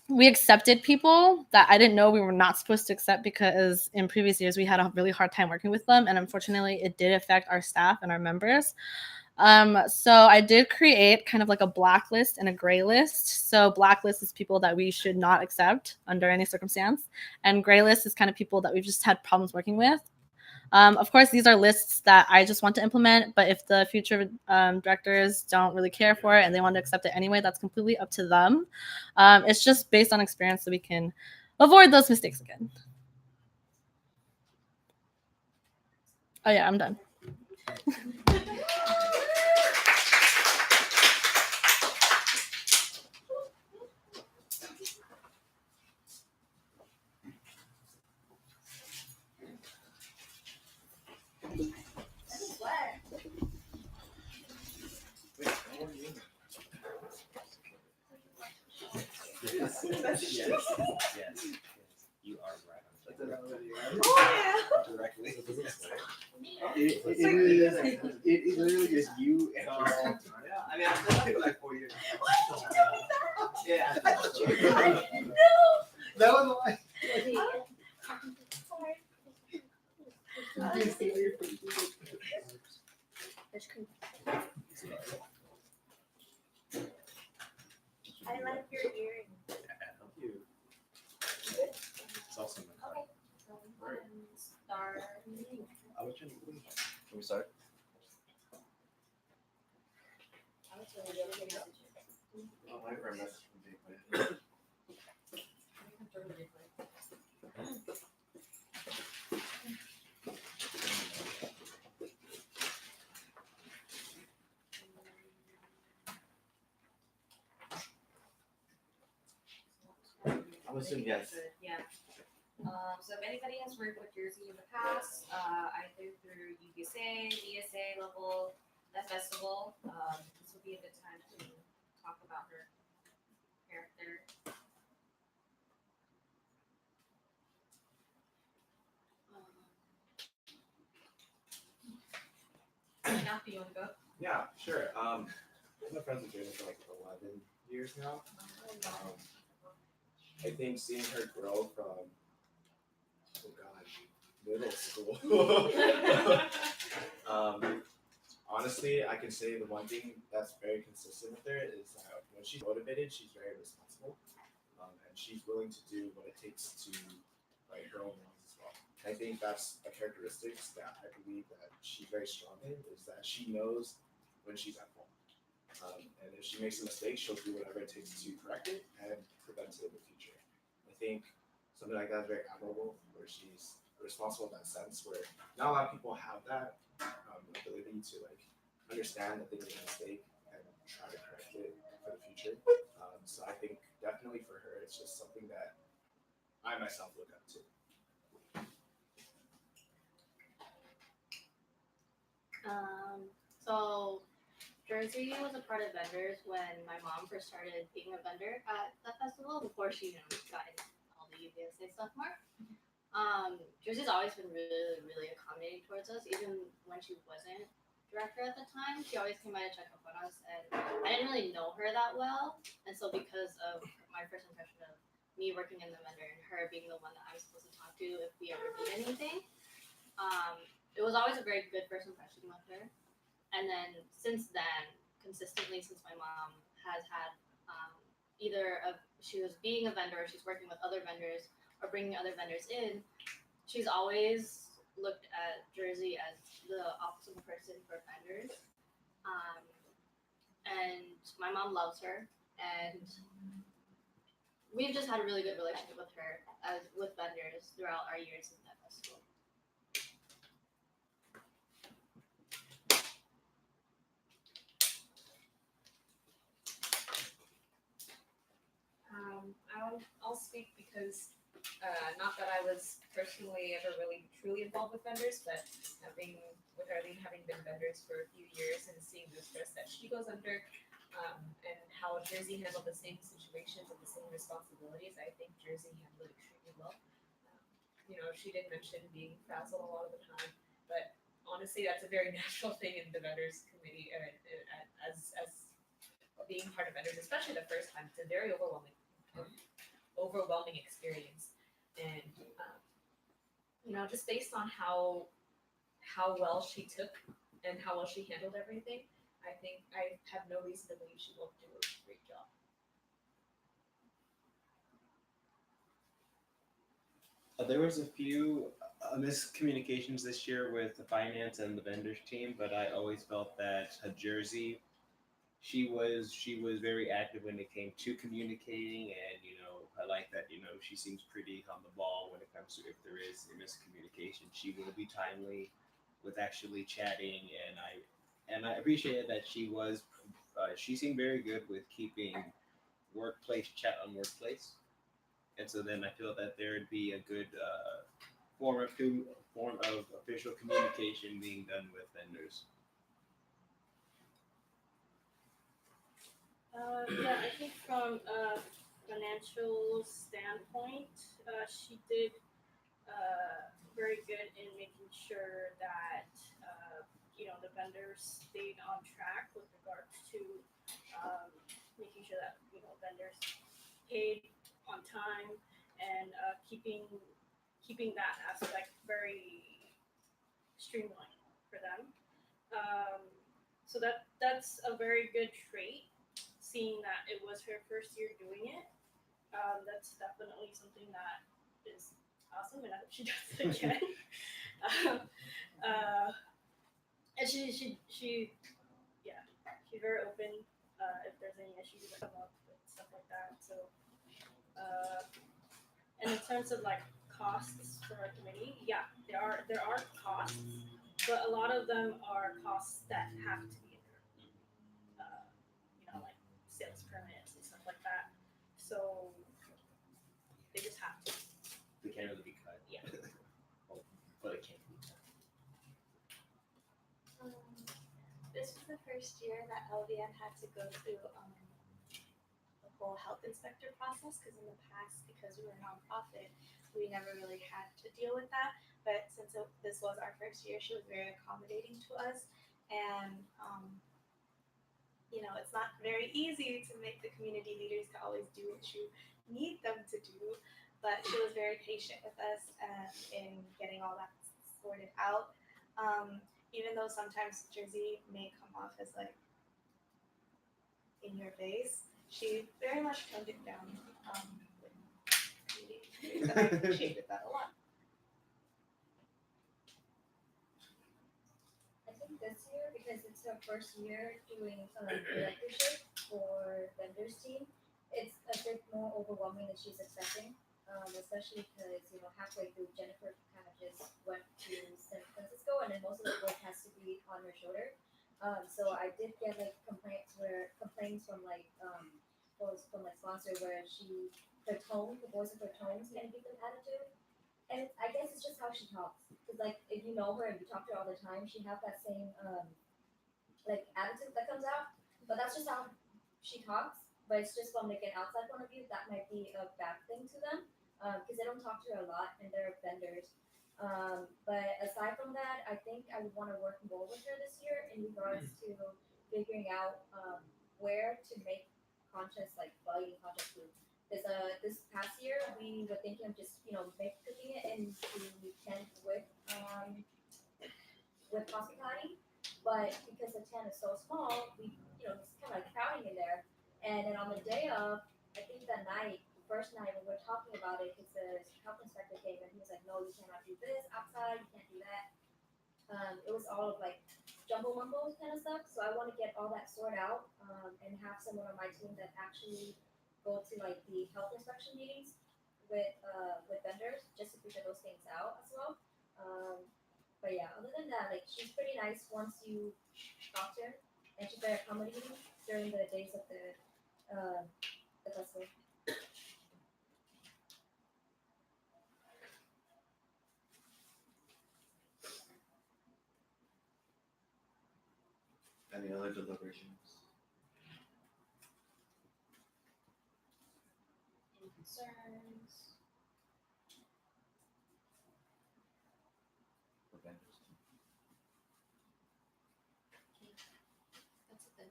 we accepted people that I didn't know we were not supposed to accept, because in previous years we had a really hard time working with them, and unfortunately it did affect our staff and our members. So I did create kind of like a blacklist and a gray list. So blacklist is people that we should not accept under any circumstance, and gray list is kind of people that we've just had problems working with. Of course, these are lists that I just want to implement, but if the future directors don't really care for it and they want to accept it anyway, that's completely up to them. It's just based on experience, so we can avoid those mistakes again. Oh yeah, I'm done. Yes. You are right. Directly. It is literally just you and yeah, I mean, I've done that for like 4 years. Yeah. That was why. I like your earring. Help you. It's awesome. Okay. Start. I was trying to. Can we start? Oh, my friend messaged from Big Man. I'm assuming yes. Yeah. So if anybody has worked with Jersey in the past, either through UVSA, DSA level, that festival, this would be a good time to talk about her character. Now, do you want to go? Yeah, sure. I've been friends with Jada for like 11 years now. I think seeing her grow from, oh God, middle school. Honestly, I can say the one thing that's very consistent with her is that when she's motivated, she's very responsible. And she's willing to do what it takes to write her own lines as well. I think that's a characteristic that I believe that she's very strong in, is that she knows when she's at fault. And if she makes a mistake, she'll do whatever it takes to correct it and prevent it in the future. I think something like that is very admirable, where she's responsible in that sense, where not a lot of people have that ability to like understand that they made a mistake and try to correct it for the future. So I think definitely for her, it's just something that I myself look up to. So Jersey was a part of vendors when my mom first started being a vendor at the festival, before she got into all the UVSA stuff more. Jersey's always been really, really accommodating towards us, even when she wasn't director at the time. She always came by to check up on us, and I didn't really know her that well, and so because of my first impression of me working in the vendor and her being the one that I was supposed to talk to if we ever did anything, it was always a very good first impression with her. And then since then, consistently, since my mom has had she was being a vendor, she's working with other vendors or bringing other vendors in, she's always looked at Jersey as the optimal person for vendors. And my mom loves her, and we've just had a really good relationship with her as with vendors throughout our years in that festival. I'll speak because Not that I was personally ever really truly involved with vendors, but with Arlene having been vendors for a few years and seeing the stress that she goes under, and how Jersey handled the same situations and the same responsibilities, I think Jersey handled it extremely well. She did mention being frazzled a lot of the time, but honestly, that's a very natural thing in the vendors committee, as being part of vendors, especially the first time. It's a very overwhelming experience, and just based on how well she took and how well she handled everything, I think I have no reason to believe she won't do a great job. There was a few miscommunications this year with the finance and the vendors team, but I always felt that Jersey, she was very active when it came to communicating, and I like that she seems pretty on the ball when it comes to if there is a miscommunication, she will be timely with actually chatting, and I appreciated that she seemed very good with keeping workplace chat on workplace. And so then I feel that there would be a good form of official communication being done with vendors. Yeah, I think from a financial standpoint, she did very good in making sure that the vendors stayed on track with regards to making sure that vendors paid on time and keeping that aspect very streamlined for them. So that's a very good trait. Seeing that it was her first year doing it, that's definitely something that is awesome, and I hope she does it again. And she's very open if there's any issues that come up and stuff like that. So, and in terms of like costs for our committee, yeah, there are costs, but a lot of them are costs that have to be there. Like sales permits and stuff like that. So they just have to. They can't really be cut. Yeah. But it can be cut. This was the first year that LVN had to go through the whole health inspector process, because in the past, because we were a nonprofit, we never really had to deal with that. But since this was our first year, she was very accommodating to us, and it's not very easy to make the community leaders to always do what you need them to do, but she was very patient with us in getting all that sorted out. Even though sometimes Jersey may come off as like in your face, she very much toned it down with community leaders, and I appreciated that a lot. I think this year, because it's her first year doing directorship for vendors team, it's a bit more overwhelming than she's expecting. Especially because halfway through Jennifer kind of just went to San Francisco, and then most of the work has to be on her shoulder. So I did get like complaints from sponsor where the voice of her tones can give them attitude. And I guess it's just how she talks. Because like if you know her and you talk to her all the time, she has that same attitude that comes out. But that's just how she talks. But it's just from like an outside point of view, that might be a bad thing to them. Because they don't talk to her a lot and they're vendors. But aside from that, I think I would want to work more with her this year in regards to figuring out where to make volume conscious food. Because this past year we were thinking of just cooking it in the tent with hospitality, but because the tent is so small, we it's kind of like crowding in there. And then on the day of, I think that night, first night when we were talking about it, because the health inspector came and he was like, no, you cannot do this outside, you can't do that. It was all of like jumble mumble kind of stuff. So I want to get all that sorted out and have someone on my team that actually go to like the health inspection meetings with vendors just to figure those things out as well. But yeah, other than that, like she's pretty nice once you talk to her, and she's very accommodating during the days of the festival. Any other deliberations? Any concerns? The vendors team. That's it then.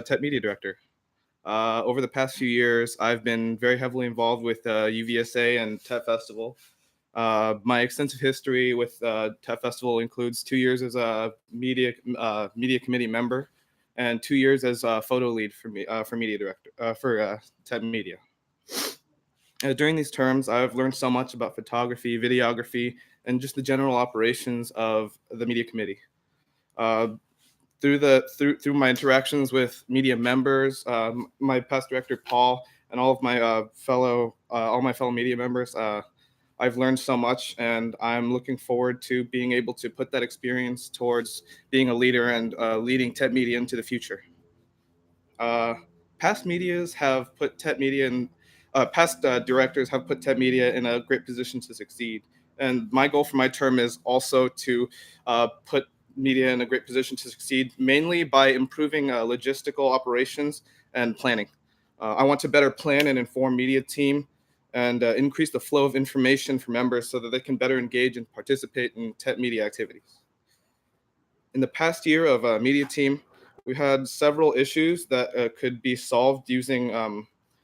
Tech Media Director. Over the past few years, I've been very heavily involved with UVSA and Tech Festival. My extensive history with Tech Festival includes 2 years as a media committee member and 2 years as a photo lead for media director for Tech Media. During these terms, I've learned so much about photography, videography, and just the general operations of the media committee. Through my interactions with media members, my past director Paul, and all of my fellow media members, I've learned so much, and I'm looking forward to being able to put that experience towards being a leader and leading Tech Media into the future. Past medias have put Tech Media in. Past directors have put Tech Media in a great position to succeed, and my goal for my term is also to put media in a great position to succeed, mainly by improving logistical operations and planning. I want to better plan and inform media team and increase the flow of information for members so that they can better engage and participate in Tech Media activities. In the past year of media team, we had several issues that could be solved using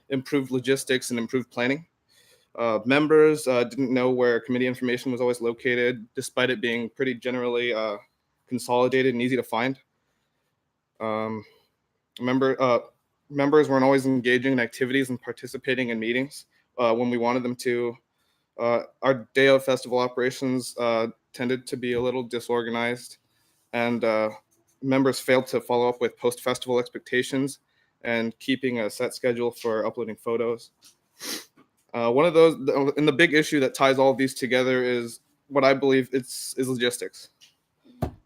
improved logistics and improved planning. Members didn't know where committee information was always located, despite it being pretty generally consolidated and easy to find. Members weren't always engaging in activities and participating in meetings when we wanted them to. Our day of festival operations tended to be a little disorganized, and members failed to follow up with post-festival expectations and keeping a set schedule for uploading photos. One of those, and the big issue that ties all of these together is what I believe is logistics.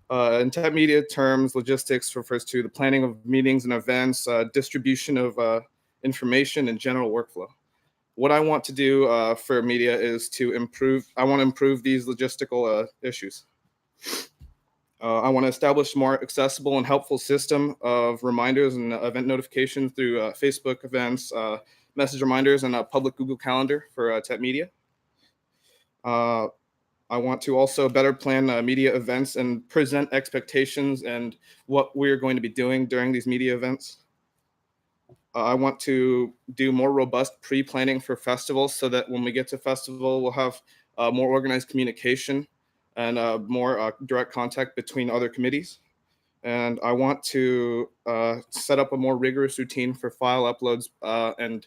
In Tech Media terms, logistics refers to the planning of meetings and events, distribution of information, and general workflow. What I want to do for media is to improve these logistical issues. I want to establish a more accessible and helpful system of reminders and event notifications through Facebook events, message reminders, and a public Google Calendar for Tech Media. I want to also better plan media events and present expectations and what we're going to be doing during these media events. I want to do more robust pre-planning for festivals so that when we get to festival, we'll have more organized communication and more direct contact between other committees. And I want to set up a more rigorous routine for file uploads and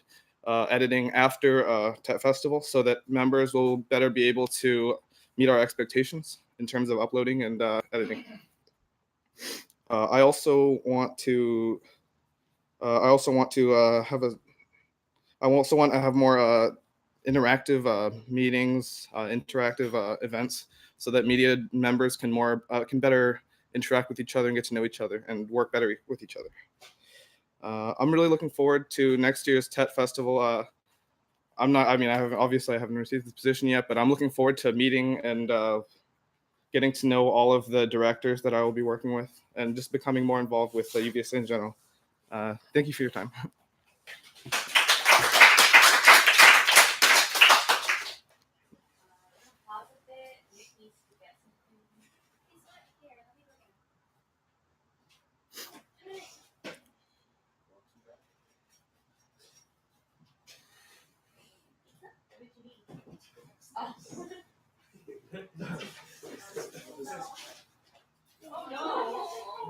editing after Tech Festival so that members will better be able to meet our expectations in terms of uploading and editing. I also want to have more interactive meetings, interactive events, so that media members can better interact with each other and get to know each other and work better with each other. I'm really looking forward to next year's Tech Festival. I haven't received this position yet, but I'm looking forward to meeting and getting to know all of the directors that I will be working with and just becoming more involved with UVSA in general. Thank you for your time. Oh no!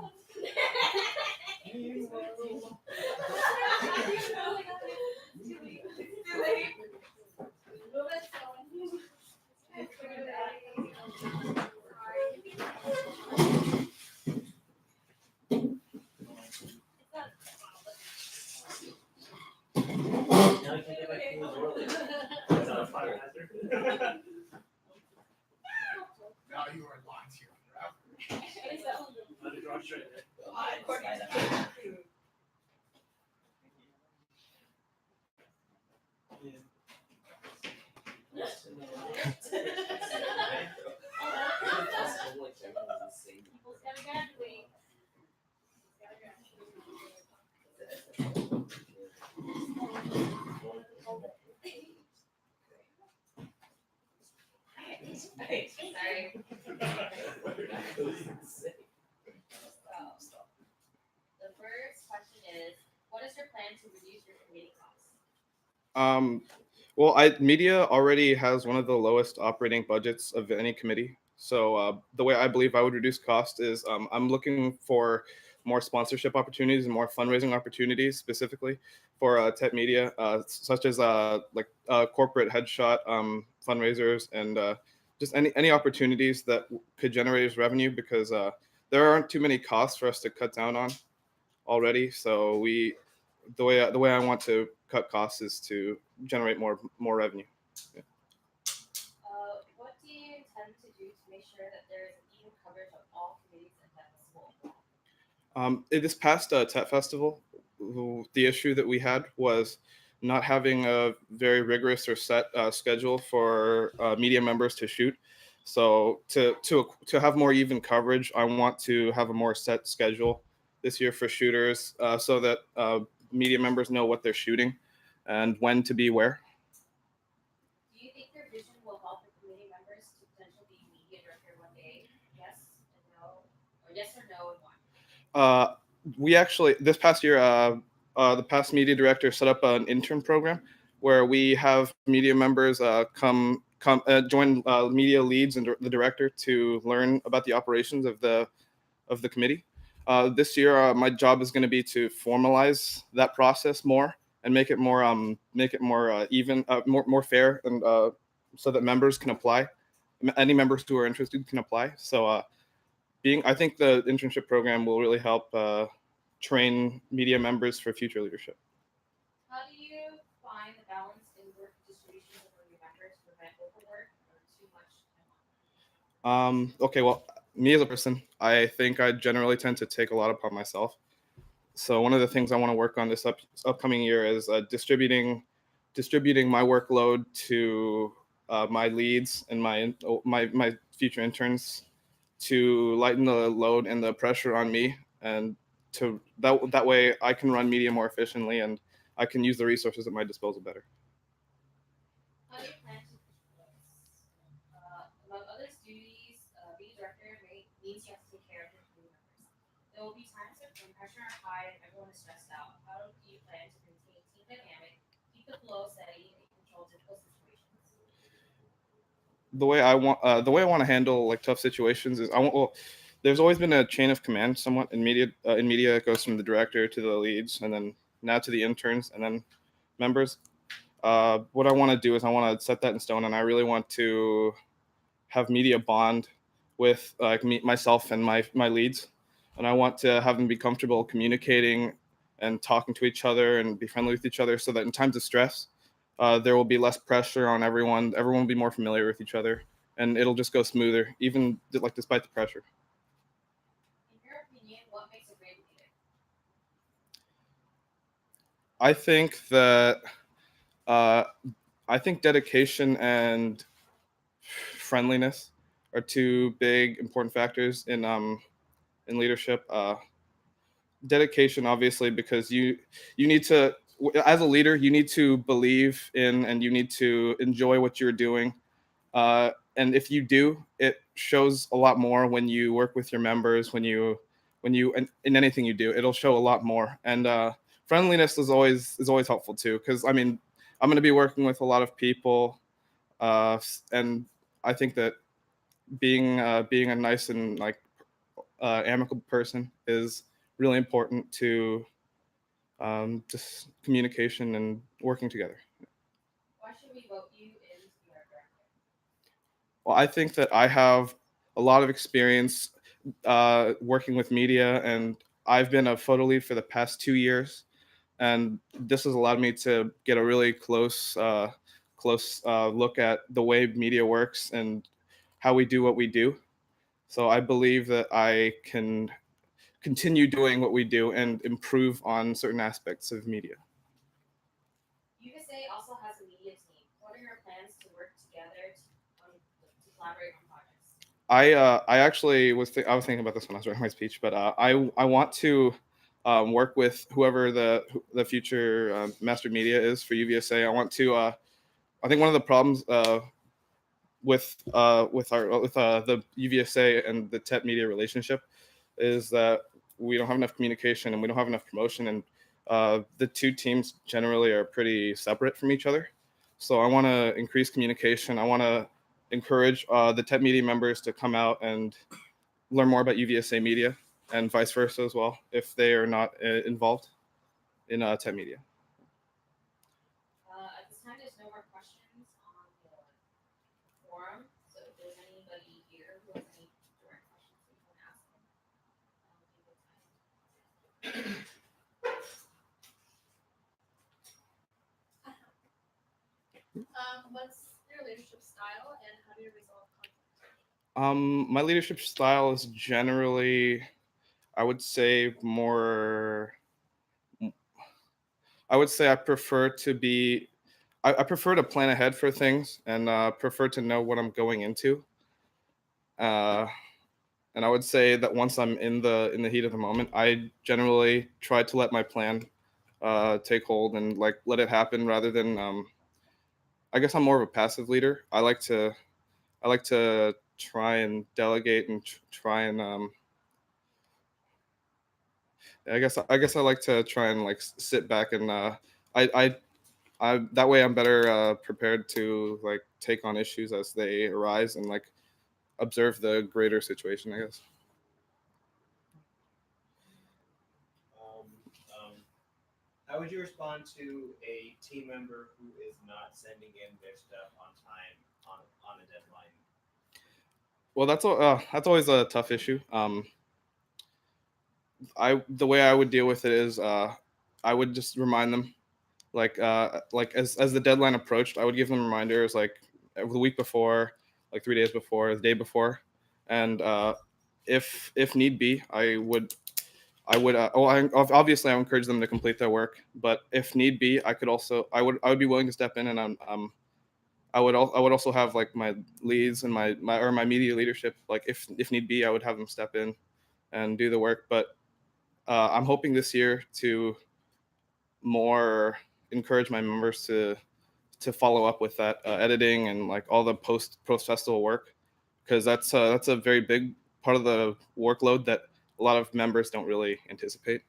Now you are locked here forever. Okay, sorry. The first question is, what is your plan to reduce your committee costs? Well, media already has one of the lowest operating budgets of any committee. So the way I believe I would reduce cost is I'm looking for more sponsorship opportunities and more fundraising opportunities specifically for tech media, such as corporate headshot fundraisers and just any opportunities that could generate us revenue, because there aren't too many costs for us to cut down on already. So the way I want to cut costs is to generate more revenue. Yeah. What do you intend to do to make sure that there is an even coverage of all committees and festival? This past TET Festival, the issue that we had was not having a very rigorous or set schedule for media members to shoot. So to have more even coverage, I want to have a more set schedule this year for shooters, so that media members know what they're shooting and when to be where. Do you think your vision will help the committee members to potentially be media director one day? Yes and no, or yes or no and why? We actually, this past year, the past media director set up an intern program where we have media members come join media leads and the director to learn about the operations of the committee. This year, my job is going to be to formalize that process more and make it more even, more fair, and so that members can apply. Any members who are interested can apply. So I think the internship program will really help train media members for future leadership. How do you find the balance in work distribution among your members to prevent overwork or too much time off? Okay, well, me as a person, I think I generally tend to take a lot upon myself. So one of the things I want to work on this upcoming year is distributing my workload to my leads and my future interns, to lighten the load and the pressure on me, and to that way I can run media more efficiently and I can use the resources at my disposal better. How do you plan to among other duties, being director means you have to take care of your community members. There will be times when pressure are high and everyone is stressed out. How do you plan to maintain team dynamic, keep the flow steady, and control difficult situations? The way I want to handle like tough situations is there's always been a chain of command somewhat in media. It goes from the director to the leads, and then now to the interns, and then members. What I want to do is I want to set that in stone, and I really want to have media bond with myself and my leads, and I want to have them be comfortable communicating and talking to each other and be friendly with each other, so that in times of stress, there will be less pressure on everyone. Everyone will be more familiar with each other, and it'll just go smoother, even despite the pressure. In your opinion, what makes a great leader? I think that dedication and friendliness are two big important factors in leadership. Dedication, obviously, because you need to, as a leader, you need to believe in and you need to enjoy what you're doing. And if you do, it shows a lot more when you work with your members. When you in anything you do, it'll show a lot more. And friendliness is always helpful too, because I mean, I'm going to be working with a lot of people, and I think that being a nice and amicable person is really important to just communication and working together. Why should we vote you in to be our director? Well, I think that I have a lot of experience working with media, and I've been a photo lead for the past 2 years, and this has allowed me to get a really close look at the way media works and how we do what we do. So I believe that I can continue doing what we do and improve on certain aspects of media. UVSA also has a media team. What are your plans to work together to collaborate on projects? I actually was thinking about this when I was writing my speech, but I want to work with whoever the future master media is for UVSA. I want to. I think one of the problems with the UVSA and the TET media relationship is that we don't have enough communication and we don't have enough promotion, and the two teams generally are pretty separate from each other. So I want to increase communication. I want to encourage the TEP media members to come out and learn more about UVSA media and vice versa as well, if they are not involved in TEP media. At this time, there's no more questions on the forum. So if there's anybody here who has any direct questions that you want to ask them, What's your leadership style and how do you resolve conflict? My leadership style is generally, I would say more, I would say I prefer to be, I prefer to plan ahead for things and prefer to know what I'm going into. And I would say that once I'm in the heat of the moment, I generally try to let my plan take hold and like let it happen rather than, I guess I'm more of a passive leader. I like to try and delegate and try and I guess I like to try and like sit back and I that way I'm better prepared to like take on issues as they arise and like observe the greater situation, I guess. How would you respond to a team member who is not sending in their stuff on time on a deadline? Well, that's always a tough issue. The way I would deal with it is I would just remind them, like as the deadline approached, I would give them reminders like the week before, like 3 days before, the day before, and if need be, I would obviously I would encourage them to complete their work, but if need be, I would be willing to step in and I would also have like my leads and my media leadership, like if need be, I would have them step in and do the work. But I'm hoping this year to more encourage my members to follow up with that editing and like all the post festival work, because that's a very big part of the workload that a lot of members don't really anticipate.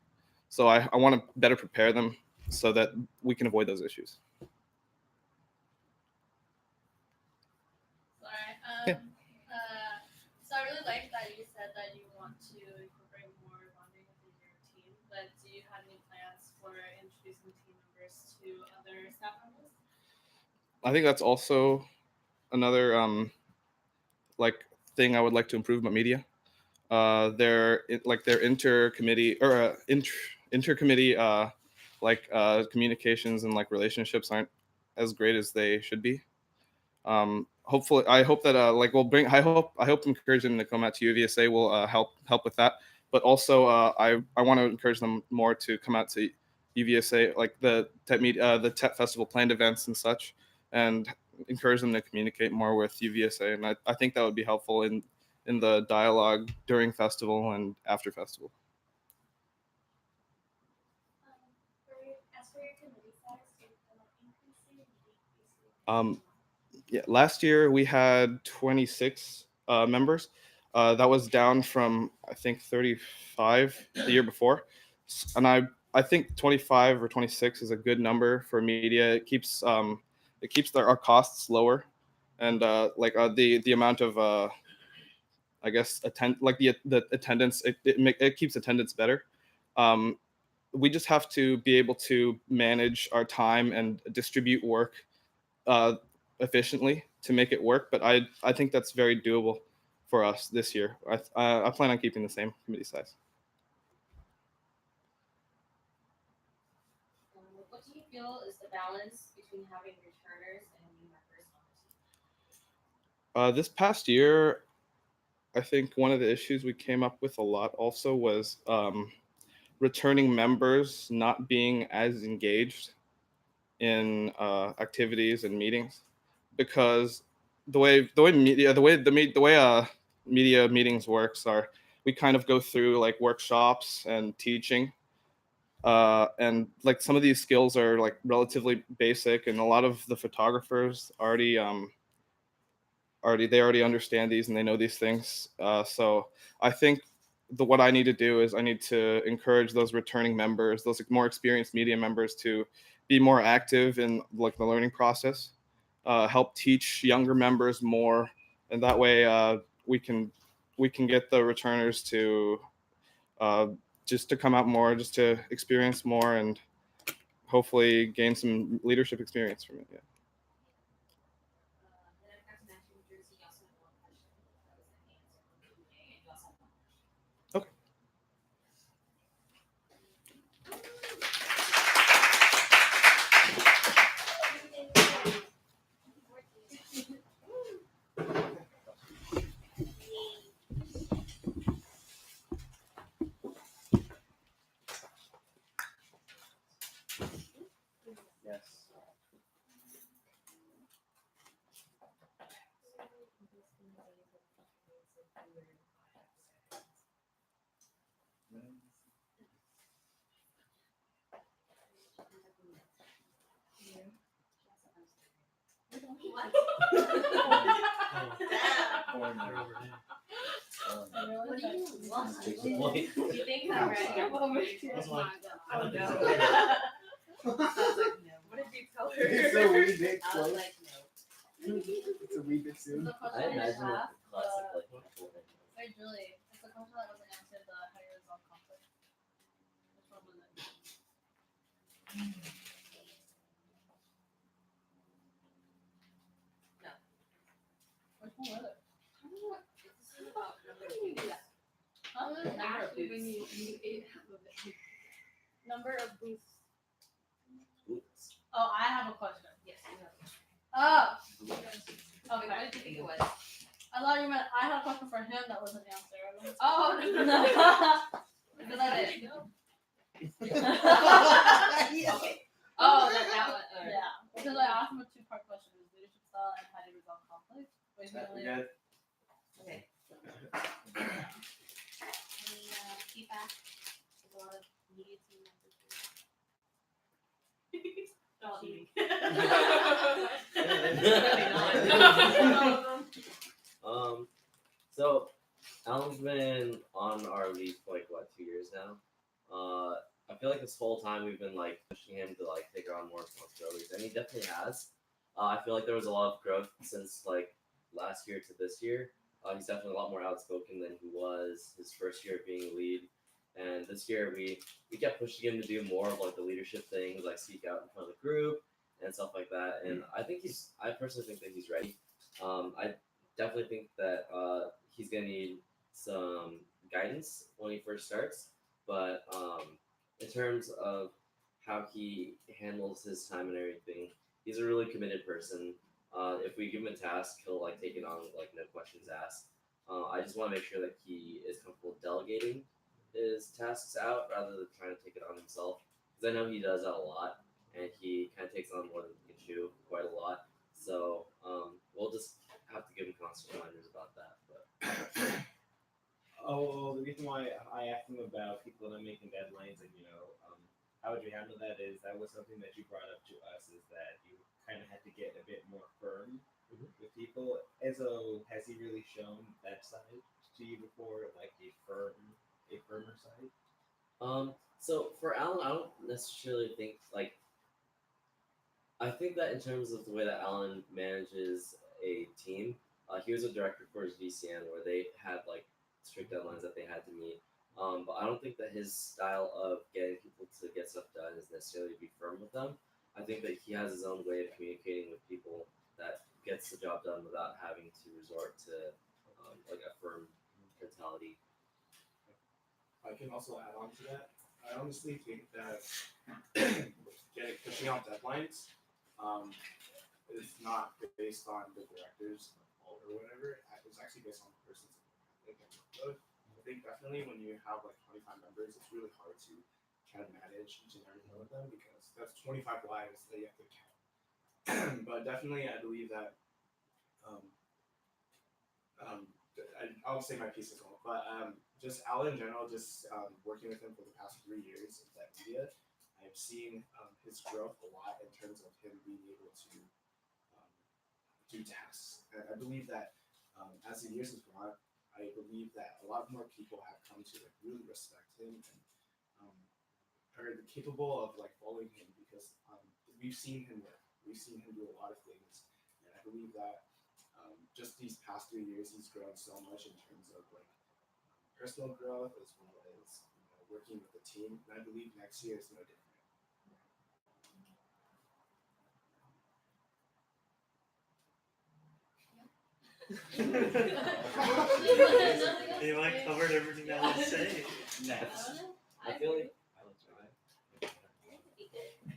So I want to better prepare them so that we can avoid those issues. Sorry. So I really like that you said that you want to incorporate more bonding within your team, but do you have any plans for introducing team members to other staff members? I think that's also another like thing I would like to improve about media. Their inter-committee or inter-committee communications and like relationships aren't as great as they should be. Hopefully, I hope that I hope encourage them to come out to UVSA will help with that. But also, I want to encourage them more to come out to UVSA, like the TEP Festival planned events and such, and encourage them to communicate more with UVSA. And I think that would be helpful in the dialogue during festival and after festival. As for your committee size, do you feel like increasing or decreasing? Yeah, last year we had 26 members. That was down from I think 35 the year before, and I think 25 or 26 is a good number for media. It keeps our costs lower, and the amount of I guess the attendance it keeps attendance better. We just have to be able to manage our time and distribute work efficiently to make it work, but I think that's very doable for us this year. I plan on keeping the same committee size. What do you feel is the balance between having returners and new members on the team? This past year, I think one of the issues we came up with a lot also was returning members not being as engaged in activities and meetings, because the way media meetings works are we kind of go through like workshops and teaching, and like some of these skills are like relatively basic, and a lot of the photographers already understand these and they know these things. So I think what I need to do is I need to encourage those returning members, those more experienced media members, to be more active in like the learning process, help teach younger members more, and that way we can get the returners to just to come out more, just to experience more, and hopefully gain some leadership experience from it. Yeah. Okay. Yes. What do you want? You think I'm ready? That's why. Oh no. What did you tell her? It's a wee bit I was close. like, no. It's a wee bit soon. I imagine like the classic like Wait, Julie, it's the question that wasn't answered, how do you resolve conflict? Which one was it? No. Which one was it? This is about number of booths. Huh? Number of When booths. you ate half of it. Number of booths. boots. Oh, I have a question. Yes, you know. Oh. Wait, Okay. what did you think it was? I thought you meant I had a question for him that wasn't answered. Oh, no. Because I didn't know. Okay. Oh, that one. Alright. Yeah. Because I asked him a two-part question: is leadership style and how do you resolve conflict? But he only. Good. Okay. Any feedback? There's a lot of media team members here. Don't cheating. So Alan's been on our lead for like what, 2 years now. I feel like this whole time we've been like pushing him to like take on more responsibilities, and he definitely has. I feel like there was a lot of growth since like last year to this year. He's definitely a lot more outspoken than he was his first year of being a lead. And this year we kept pushing him to do more of like the leadership things, like speak out in front of the group and stuff like that. And I personally think that he's ready. I definitely think that he's gonna need some guidance when he first starts. But in terms of how he handles his time and everything, he's a really committed person. If we give him a task, he'll like take it on like no questions asked. I just want to make sure that he is comfortable delegating his tasks out rather than trying to take it on himself, because I know he does that a lot, and he kind of takes on more than he can chew quite a lot. So we'll just have to give him constant reminders about that. But Oh, the reason why I asked him about people not making deadlines and how would you handle that is that was something that you brought up to us, is that you kind of had to get a bit more firm with people. Enzo, has he really shown that side to you before, like a firmer side? So for Alan, I don't necessarily think like. I think that in terms of the way that Alan manages a team, he was a director for his VCN where they had like strict deadlines that they had to meet. But I don't think that his style of getting people to get stuff done is necessarily to be firm with them. I think that he has his own way of communicating with people that gets the job done without having to resort to like a firm mentality. I can also add on to that. I honestly think that pushing out deadlines is not based on the director's fault or whatever. It's actually based on the person's workload. I think definitely when you have like 25 members, it's really hard to kind of manage each and every one of them, because that's 25 lives that you have to count. But definitely, I believe that I'll say my piece as well. But just Alan in general, just working with him for the past 3 years at media, I've seen his growth a lot in terms of him being able to do tasks. And I believe that as the years have gone, I believe that a lot more people have come to like really respect him and are capable of like following him because we've seen him work. We've seen him do a lot of things, and I believe that just these past 3 years he's grown so much in terms of like personal growth as well as working with the team. And I believe next year is no different. They like covered everything that I was saying. Next. I feel like I don't know. I think he did. I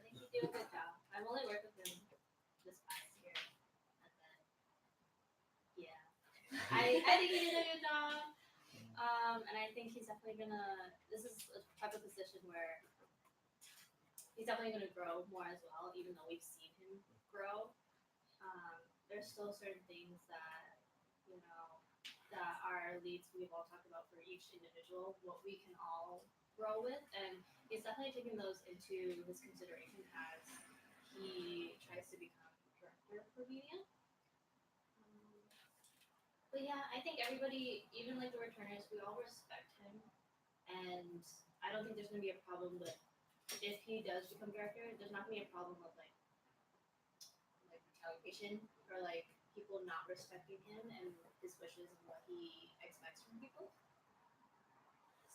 think he did a good job. I've only worked with him this past year, and then yeah, I think he did a good job. And I think he's definitely gonna. This is a type of position where he's definitely gonna grow more as well. Even though we've seen him grow, there's still certain things that that our leads we've all talked about for each individual, what we can all grow with, and he's definitely taking those into his consideration as he tries to become director for media. But yeah, I think everybody, even like the returners, we all respect him, and I don't think there's gonna be a problem with if he does become director. There's not gonna be a problem with like retaliation or like people not respecting him and his wishes and what he expects from people.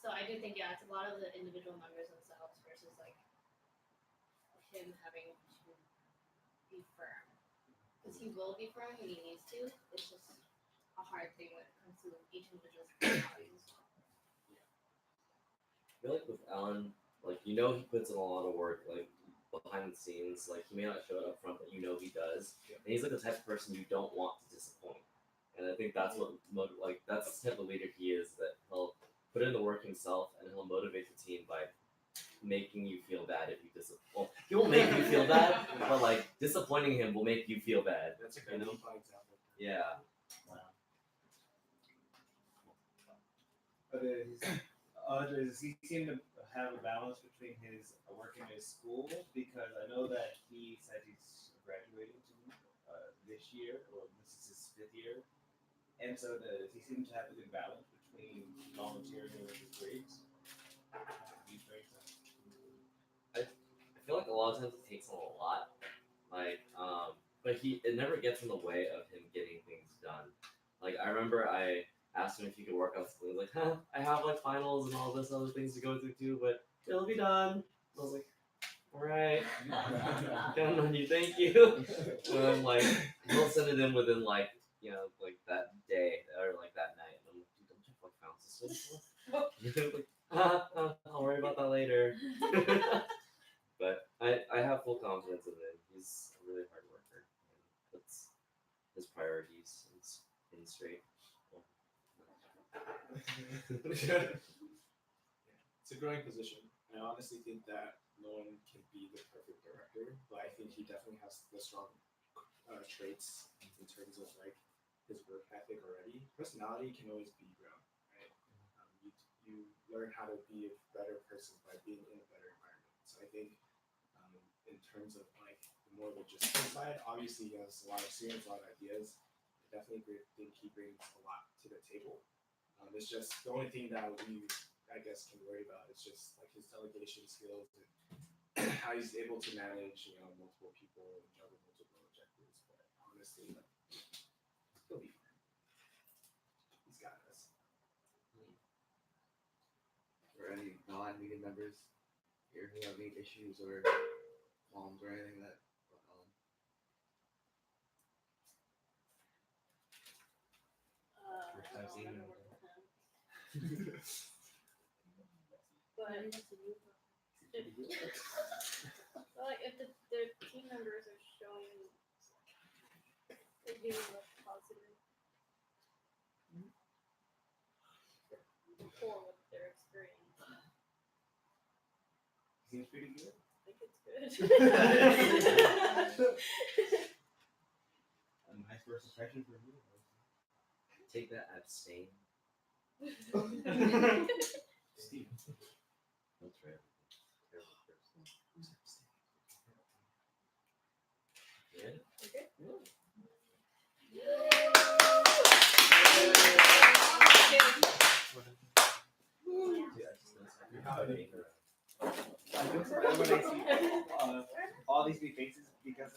So I do think it's a lot of the individual members themselves versus like him having to be firm, because he will be firm when he needs to. It's just a hard thing when it comes to each individual's personalities. I feel like with Alan, like he puts in a lot of work, like behind the scenes. Like he may not show it up front, but he does. And he's like the type of person you don't want to disappoint. And I think that's what that's the type of leader he is. That he'll put in the work himself, and he'll motivate the team by making you feel bad if you disappoint. Well, he won't make you feel bad, but like disappointing him will make you feel bad. That's a good example. Yeah. Wow. Does he seem to have a balance between his work and his school? Because I know that he said he's graduating this year, or this is his 5th year. And so does he seem to have a good balance between volunteering and his grades? I feel like a lot of times it takes a lot, but it never gets in the way of him getting things done. Like I remember I asked him if he could work on school. He's like, I have like finals and all this other things to go through too, but it'll be done. I was like, all right, counting on you, thank you. And I'm like, he'll send it in within like that day or like that night. And I'm like, dude, don't you have like finals this week? I'll worry about that later. But I have full confidence in him. He's a really hard worker and puts his priorities in straight. It's a growing position. I honestly think that no one can be the perfect director, but I think he definitely has the strong traits in terms of like his work ethic already. Personality can always be grown, right? You learn how to be a better person by being in a better environment. So I think in terms of like the more logistical side, obviously he has a lot of experience, a lot of ideas. I definitely think he brings a lot to the table. It's just the only thing that we, I guess, can worry about is just like his delegation skills and how he's able to manage, multiple people and juggle multiple objectives. But honestly, he'll be fine. He's got us. For any non-meeting members here who have any issues or qualms or anything that First time seeing him. But if their team members are showing like being less positive for what their experience, Seems pretty good. I think it's good. A nice first impression for you. Take that, abstain. Steve. That's right. Terrible person. Yeah. Okay.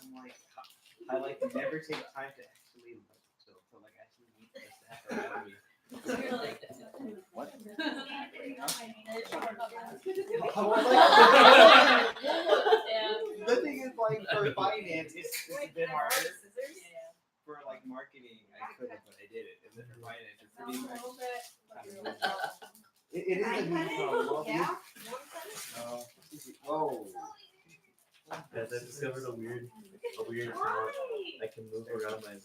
I'm like, I like never take time to actually meet the staff around me. What? The thing is, like, for finance, it's a bit harder. For like marketing, I couldn't, but I did it. And then for finance, it's pretty much. It is a new problem. Yeah. Whoa. Guys, I discovered a weird talent. I can move around my hand.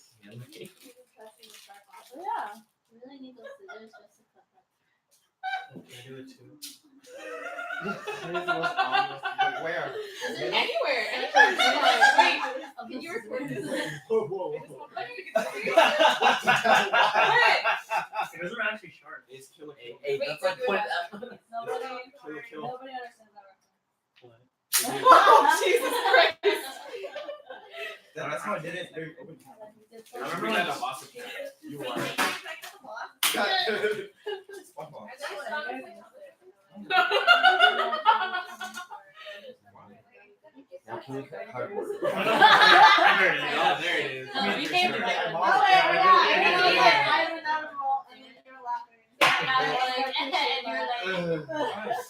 Yeah. We really need those scissors just to cut that. Can I do it too? Where? Anywhere. Wait, can you record this? Whoa. Those are actually sharp. It's killer. Hey, that's like point that. Nobody understands that reference. Oh, Jesus Christ. That's how I did it. I remember that at Boston. You won. Now can we cut cardboard? There it is. No, you came to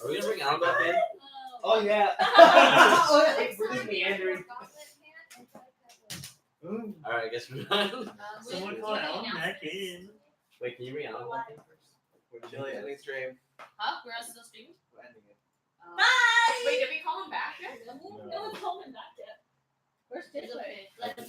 Are we gonna bring Alan back in? Oh yeah. We're just meandering. Alright, I guess we're done. Someone call Alan back in. Wait, can you bring Alan back in first? We're chilling ending stream. Huh? We're still streaming? We're ending it. Bye! Wait, did we call him back yet? No one's calling back yet. Where's Tiffany?